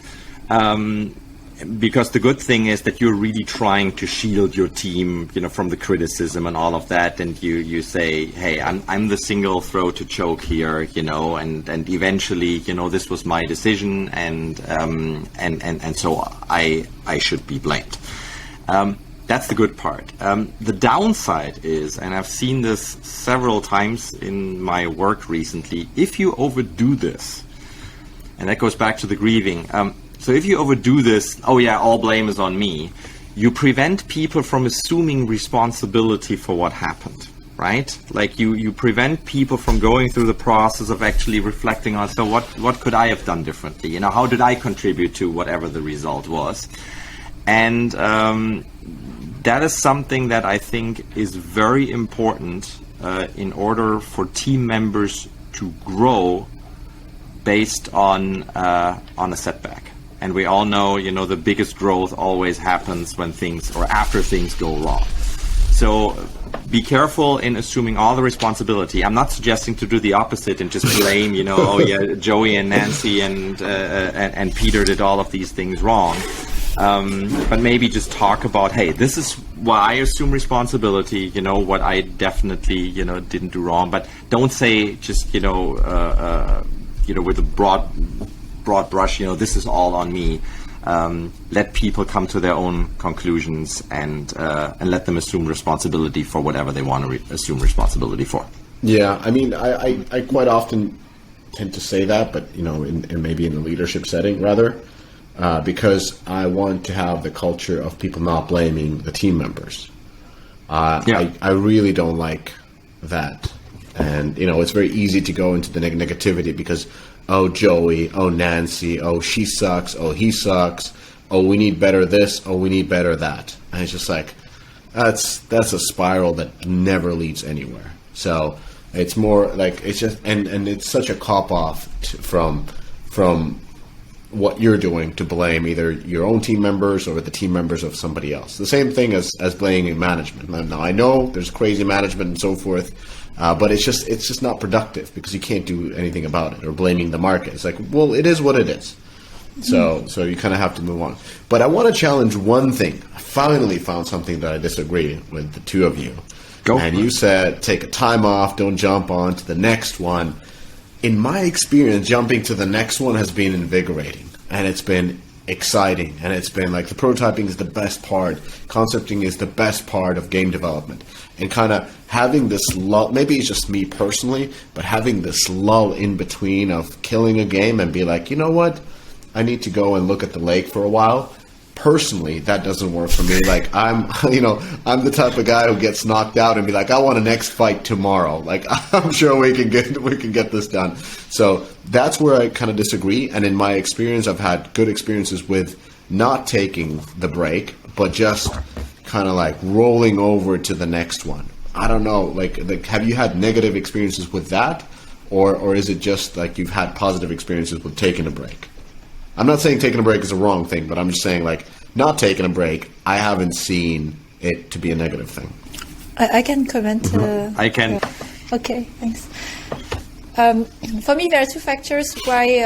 Speaker 2: Because the good thing is that you're really trying to shield your team, from the criticism and all of that, and you say, hey, I'm the single throat to choke here, and eventually, this was my decision, and so I should be blamed. That's the good part. The downside is, and I've seen this several times in my work recently, if you overdo this, and that goes back to the grieving. So if you overdo this, oh yeah, all blame is on me, you prevent people from assuming responsibility for what happened, right? Like you prevent people from going through the process of actually reflecting on, so what could I have done differently? How did I contribute to whatever the result was? And that is something that I think is very important in order for team members to grow based on a setback. And we all know, the biggest growth always happens when things, or after things go wrong. So be careful in assuming all the responsibility. I'm not suggesting to do the opposite and just blame, oh yeah, Joey and Nancy and Peter did all of these things wrong. But maybe just talk about, hey, this is why I assume responsibility, what I definitely, didn't do wrong. But don't say just, with a broad brush, this is all on me. Let people come to their own conclusions and let them assume responsibility for whatever they want to assume responsibility for.
Speaker 1: Yeah, I mean, I quite often tend to say that, but in maybe in a leadership setting rather, because I want to have the culture of people not blaming the team members. I really don't like that, and it's very easy to go into the negativity because, oh, Joey, oh, Nancy, oh, she sucks, oh, he sucks, oh, we need better this, oh, we need better that. And it's just like, that's a spiral that never leads anywhere. So it's more like, it's just, and it's such a cop-off from what you're doing to blame either your own team members or the team members of somebody else. The same thing as blaming management. Now, I know there's crazy management and so forth, but it's just not productive because you can't do anything about it, or blaming the market. It's like, well, it is what it is. So you kind of have to move on. But I want to challenge one thing. I finally found something that I disagree with the two of you. You said take a time off, don't jump on to the next one. In my experience, jumping to the next one has been invigorating, and it's been exciting, and it's been like the prototyping is the best part, concepting is the best part of game development, and kind of having this lull, maybe it's just me personally, but having this lull in between of killing a game and be like, you know what, I need to go and look at the lake for a while. Personally, that doesn't work for me. Like I'm the type of guy who gets knocked out and be like, I want a next fight tomorrow. Like I'm sure we can get this done. So that's where I kind of disagree. And in my experience, I've had good experiences with not taking the break, but just kind of like rolling over to the next one. I don't know. Like have you had negative experiences with that, or is it just like you've had positive experiences with taking a break? I'm not saying taking a break is a wrong thing, but I'm just saying, like, not taking a break, I haven't seen it to be a negative thing.
Speaker 3: I can comment.
Speaker 2: I can.
Speaker 3: Okay, thanks. For me, there are two factors why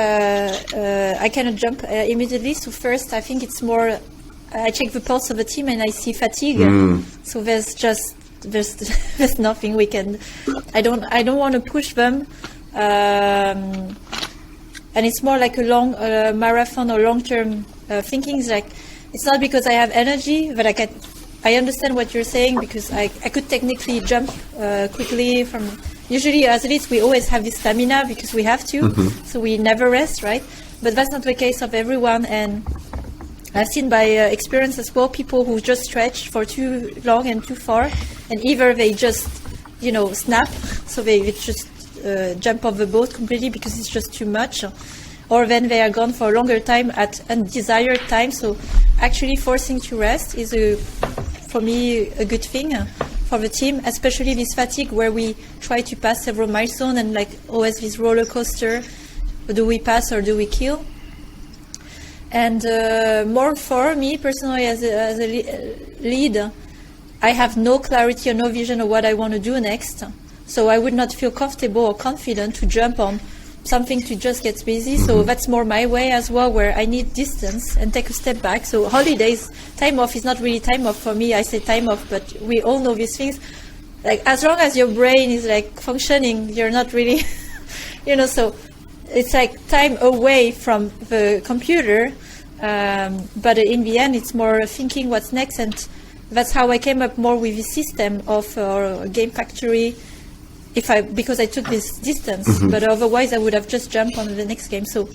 Speaker 3: I cannot jump immediately. So first, I think it's more, I check the pulse of the team and I see fatigue. So there's nothing we can, I don't want to push them. And it's more like a long marathon or long-term thinking. It's not because I have energy, but I understand what you're saying, because I could technically jump quickly from. Usually, as elites, we always have this stamina because we have to, so we never rest, right? But that's not the case of everyone, and I've seen by experience as well people who just stretch for too long and too far, and either they just, snap, so they just jump off the boat completely because it's just too much, or then they are gone for a longer time at undesired time. So actually forcing to rest is, for me, a good thing for the team, especially this fatigue where we try to pass several milestones and always this roller coaster. Do we pass or do we kill? And more for me personally as a lead, I have no clarity or no vision of what I want to do next. So I would not feel comfortable or confident to jump on something to just get busy. So that's more my way as well, where I need distance and take a step back. So holidays, time off is not really time off for me. I say time off, but we all know these things. As long as your brain is functioning, you're not really, so it's time away from the computer. But in the end, it's more thinking what's next. And that's how I came up more with the system of Game Factory, because I took this distance, but otherwise I would have just jumped on the next game. So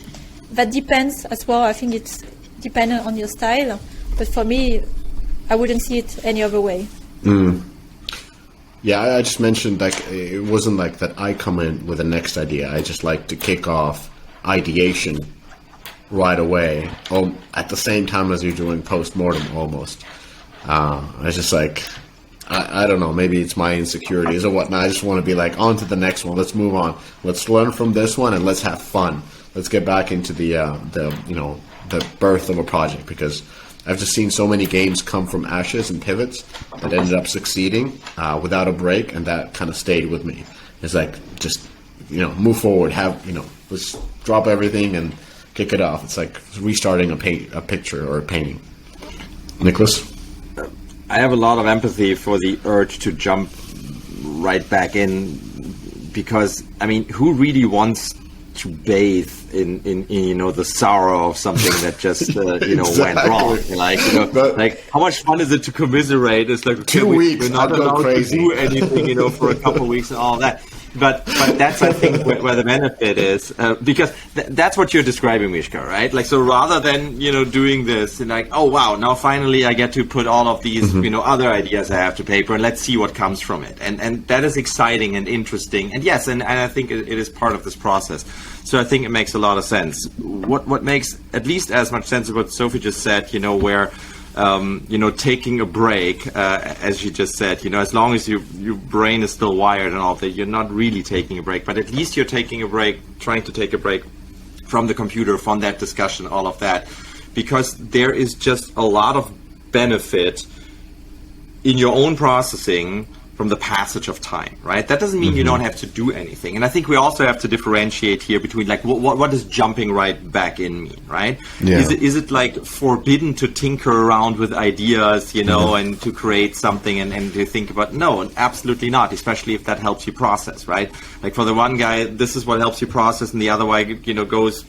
Speaker 3: that depends as well. I think it's dependent on your style, but for me, I wouldn't see it any other way.
Speaker 1: Yeah, I just mentioned it wasn't that I come in with the next idea. I just like to kick off ideation right away, at the same time as you're doing Postmortem almost. I just I don't know, maybe it's my insecurities or whatnot. I just want to be on to the next one. Let's move on. Let's learn from this one and let's have fun. Let's get back into the birth of a project, because I've just seen so many games come from ashes and pivots that ended up succeeding without a break, and that kind of stayed with me. It's just move forward, let's drop everything and kick it off. It's like restarting a picture or a painting. Niklas?
Speaker 2: I have a lot of empathy for the urge to jump right back in, because who really wants to bathe in the sorrow of something that just went wrong? How much fun is it to commiserate? It's
Speaker 1: 2 weeks.
Speaker 2: We're not allowed to do anything, for a couple of weeks and all that. But that's, I think, where the benefit is, because that's what you're describing, Mishka, right? So rather than, doing this and oh, wow, now finally I get to put all of these, other ideas I have to paper, and let's see what comes from it. And that is exciting and interesting. And yes, and I think it is part of this process. So I think it makes a lot of sense. What makes at least as much sense as what Sophie just said, where taking a break, as you just said, as long as your brain is still wired and all that, you're not really taking a break, but at least you're taking a break, trying to take a break from the computer, from that discussion, all of that, because there is just a lot of benefit in your own processing from the passage of time, right? That doesn't mean you don't have to do anything. And I think we also have to differentiate here between what does jumping right back in mean, right?
Speaker 1: Yeah.
Speaker 2: Is it forbidden to tinker around with ideas, and to create something and to think about? No, absolutely not, especially if that helps you process, right? For the one guy, this is what helps you process, and the other guy, goes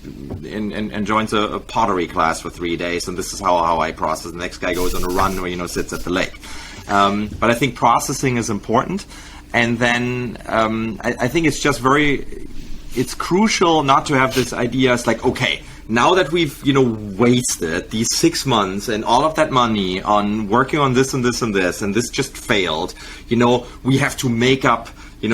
Speaker 2: and joins a pottery class for 3 days, and this is how I process. The next guy goes on a run or, sits at the lake. But I think processing is important, and then I think it's just it's crucial not to have this idea. It's okay, now that we've wasted these 6 months and all of that money on working on this and this and this, and this just failed, we have to make up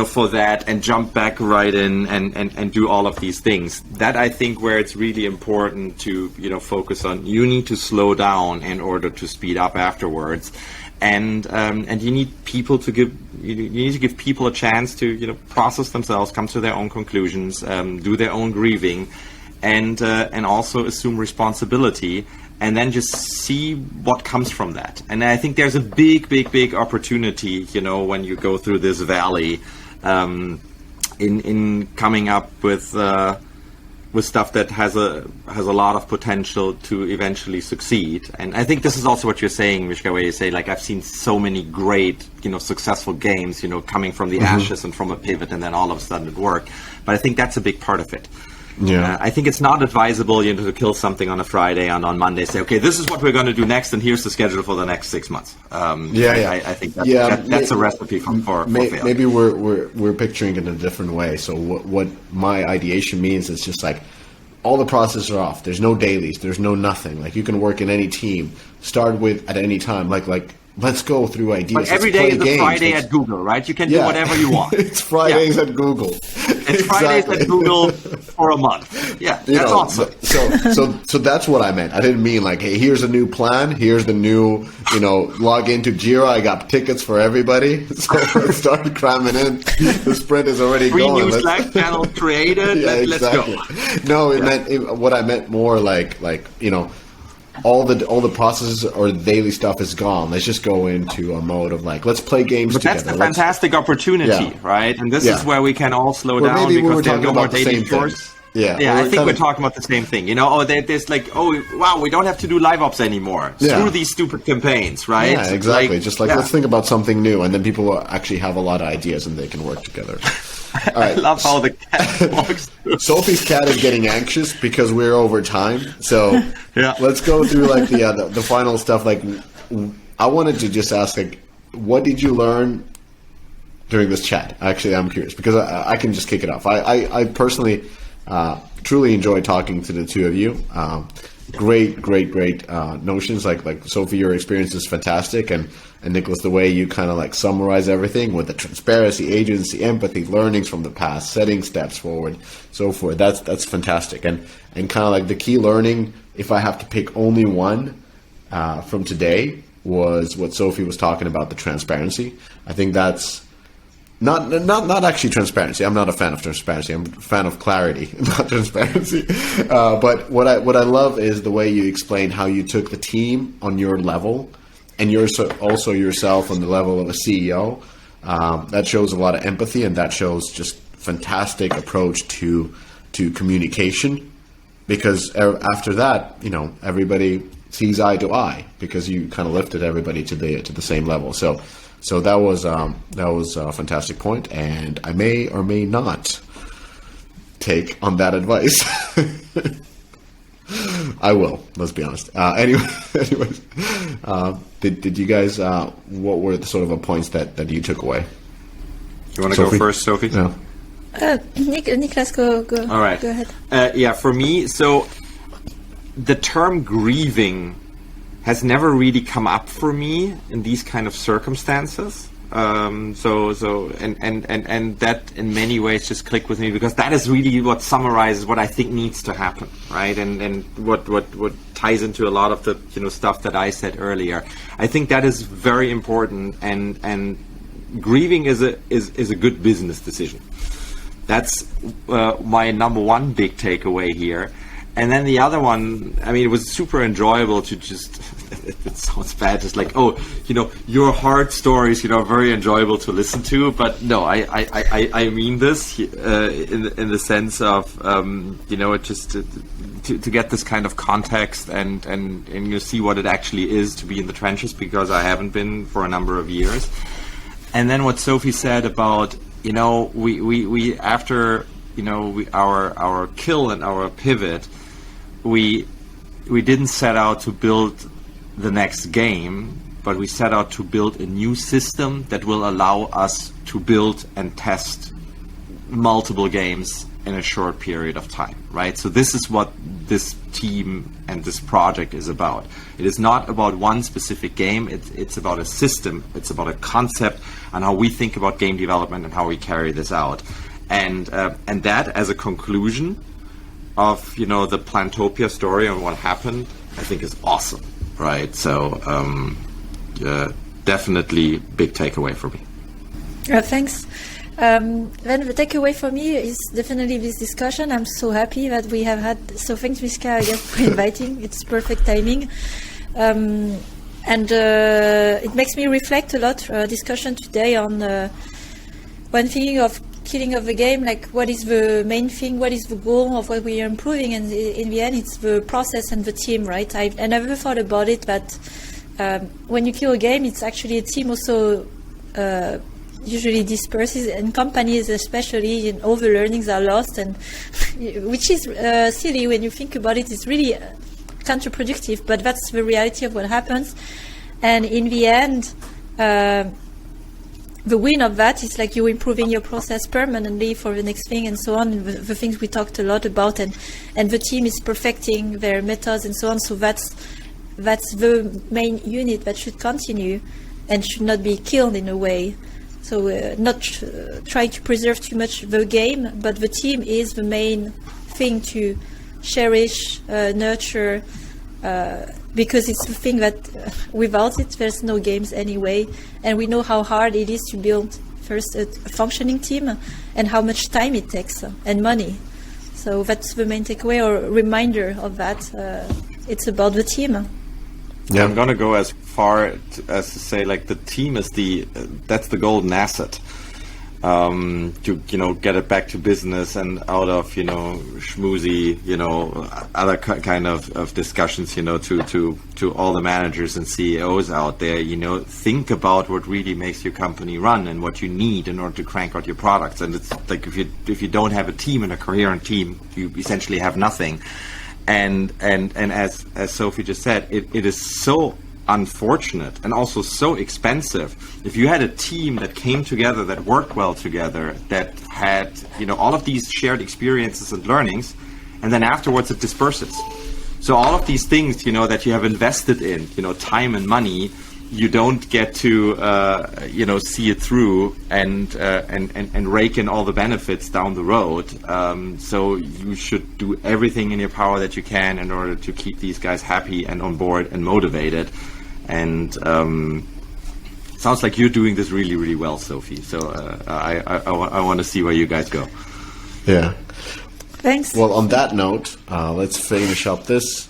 Speaker 2: for that and jump back right in and do all of these things. That, I think, where it's really important to focus on. You need to slow down in order to speed up afterwards. And you need people to give people a chance to process themselves, come to their own conclusions, do their own grieving, and also assume responsibility, and then just see what comes from that. And I think there's a big opportunity, when you go through this valley in coming up with stuff that has a lot of potential to eventually succeed. And I think this is also what you're saying, Mishka, where you say, like, I've seen so many great, successful games, coming from the ashes and from a pivot, and then all of a sudden it worked. But I think that's a big part of it.
Speaker 1: Yeah.
Speaker 2: I think it's not advisable, to kill something on a Friday and on Monday say, okay, this is what we're going to do next, and here's the schedule for the next 6 months. I think that's a recipe for failure.
Speaker 1: Maybe we're picturing it in a different way. So what my ideation means is just like all the processes are off. There's no dailies. There's no nothing. Like you can work in any team, start with at any time. Like let's go through ideas.
Speaker 2: But every day is a Friday at Google, right? You can do whatever you want.
Speaker 1: It's Fridays at Google.
Speaker 2: It's Fridays at Google for a month. Yeah, that's awesome.
Speaker 1: So that's what I meant. I didn't mean like, hey, here's a new plan. Here's the new, log into Jira. I got tickets for everybody. So let's start cramming in. The sprint is already going.
Speaker 2: New Slack channel created. Let's go.
Speaker 1: No, what I meant more like all the processes or the daily stuff is gone. Let's just go into a mode of like, let's play games together.
Speaker 2: That's the fantastic opportunity, right? And this is where we can all slow down because there are no more daily chores. I think we're talking about the same thing. There's like, wow, we don't have to do live ops anymore. Screw these stupid campaigns, right?
Speaker 1: Yeah, exactly. Let's think about something new, and then people will actually have a lot of ideas and they can work together. All right.
Speaker 2: I love how the cat walks through.
Speaker 1: Sophie's cat is getting anxious because we're over time. So let's go through like the final stuff. Like, I wanted to just ask, like, what did you learn during this chat? Actually, I'm curious because I can just kick it off. I personally truly enjoyed talking to the two of you. Great notions. Like Sophie, your experience is fantastic, and Niklas, the way you kind of like summarize everything with the transparency, agency, empathy, learnings from the past, setting steps forward, so forth. That's fantastic. And kind of like the key learning, if I have to pick only one from today, was what Sophie was talking about, the transparency. I think that's not actually transparency. I'm not a fan of transparency. I'm a fan of clarity, not transparency. But what I love is the way you explain how you took the team on your level, and you're also yourself on the level of a CEO. That shows a lot of empathy, and that shows just fantastic approach to communication. Because after that, everybody sees eye to eye because you kind of lifted everybody to the same level. So that was a fantastic point, and I may or may not take on that advice. I will. Let's be honest. Anyways, did you guys? What were the sort of points that you took away?
Speaker 2: You want to go first, Sophie?
Speaker 1: No.
Speaker 3: Niklas, go.
Speaker 2: All right.
Speaker 3: Go ahead.
Speaker 2: For me, so the term grieving has never really come up for me in these kind of circumstances. And that in many ways just clicked with me because that is really what summarizes what I think needs to happen, right? And what ties into a lot of the stuff that I said earlier. I think that is very important, and grieving is a good business decision. That's my number one big takeaway here. And then the other one, I mean, it was super enjoyable to just, it sounds bad, just like, your hard stories, very enjoyable to listen to. But no, I mean this in the sense of, just to get this kind of context and you see what it actually is to be in the trenches, because I haven't been for a number of years. And then what Sophie said about, we after, our kill and our pivot, we didn't set out to build the next game, but we set out to build a new system that will allow us to build and test multiple games in a short period of time, right? So this is what this team and this project is about. It is not about one specific game. It's about a system. It's about a concept and how we think about game development and how we carry this out. And that, as a conclusion of the Plantopia story and what happened, I think is awesome, right? So definitely big takeaway for me.
Speaker 3: Thanks. Then the takeaway for me is definitely this discussion. I'm so happy that we have had. So thanks, Mishka, again for inviting. It's perfect timing. And it makes me reflect a lot. Discussion today on when thinking of killing of the game, like what is the main thing, what is the goal of what we are improving, and in the end it's the process and the team, right? I never thought about it, but when you kill a game, it's actually a team also usually disperses, and companies especially, and all the learnings are lost, and which is silly when you think about it. It's really counterproductive, but that's the reality of what happens. And in the end, the win of that is like you're improving your process permanently for the next thing and so on, and the things we talked a lot about, and the team is perfecting their methods and so on. So that's the main unit that should continue and should not be killed in a way. So not trying to preserve too much the game, but the team is the main thing to cherish, nurture, because it's the thing that without it there's no games anyway, and we know how hard it is to build first a functioning team and how much time it takes and money. So that's the main takeaway or reminder of that. It's about the team.
Speaker 2: Yeah, I'm gonna go as far as to say like the team is that's the golden asset. To get it back to business and out of schmoozy other kind of discussions to all the managers and CEOs out there, think about what really makes your company run and what you need in order to crank out your products. And it's like if you don't have a team and a coherent team, you essentially have nothing. And as Sophie just said, it is so unfortunate and also so expensive. If you had a team that came together, that worked well together, that had all of these shared experiences and learnings, and then afterwards it disperses. So all of these things that you have invested in time and money, you don't get to see it through and rake in all the benefits down the road. So you should do everything in your power that you can in order to keep these guys happy and on board and motivated. And sounds like you're doing this really, really well, Sophie. So I want to see where you guys go.
Speaker 1: Yeah.
Speaker 3: Thanks.
Speaker 1: Well, on that note, let's finish up this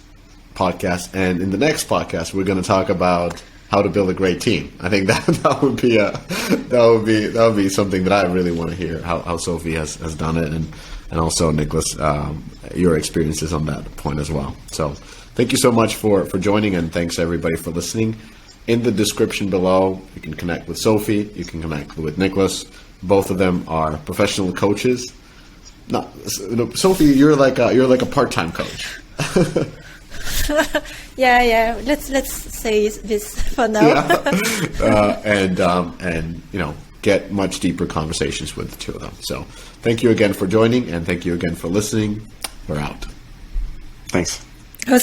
Speaker 1: podcast, and in the next podcast, we're going to talk about how to build a great team. I think that would be something that I really want to hear, how Sophie has done it, and also Niklas, your experiences on that point as well. So thank you so much for joining, and thanks everybody for listening. In the description below, you can connect with Sophie, you can connect with Niklas. Both of them are professional coaches. Sophie, you're like a part-time coach.
Speaker 3: Yeah. Let's say this for now.
Speaker 1: Yeah. And get much deeper conversations with the two of them. So thank you again for joining, and thank you again for listening. We're out.
Speaker 2: Thanks.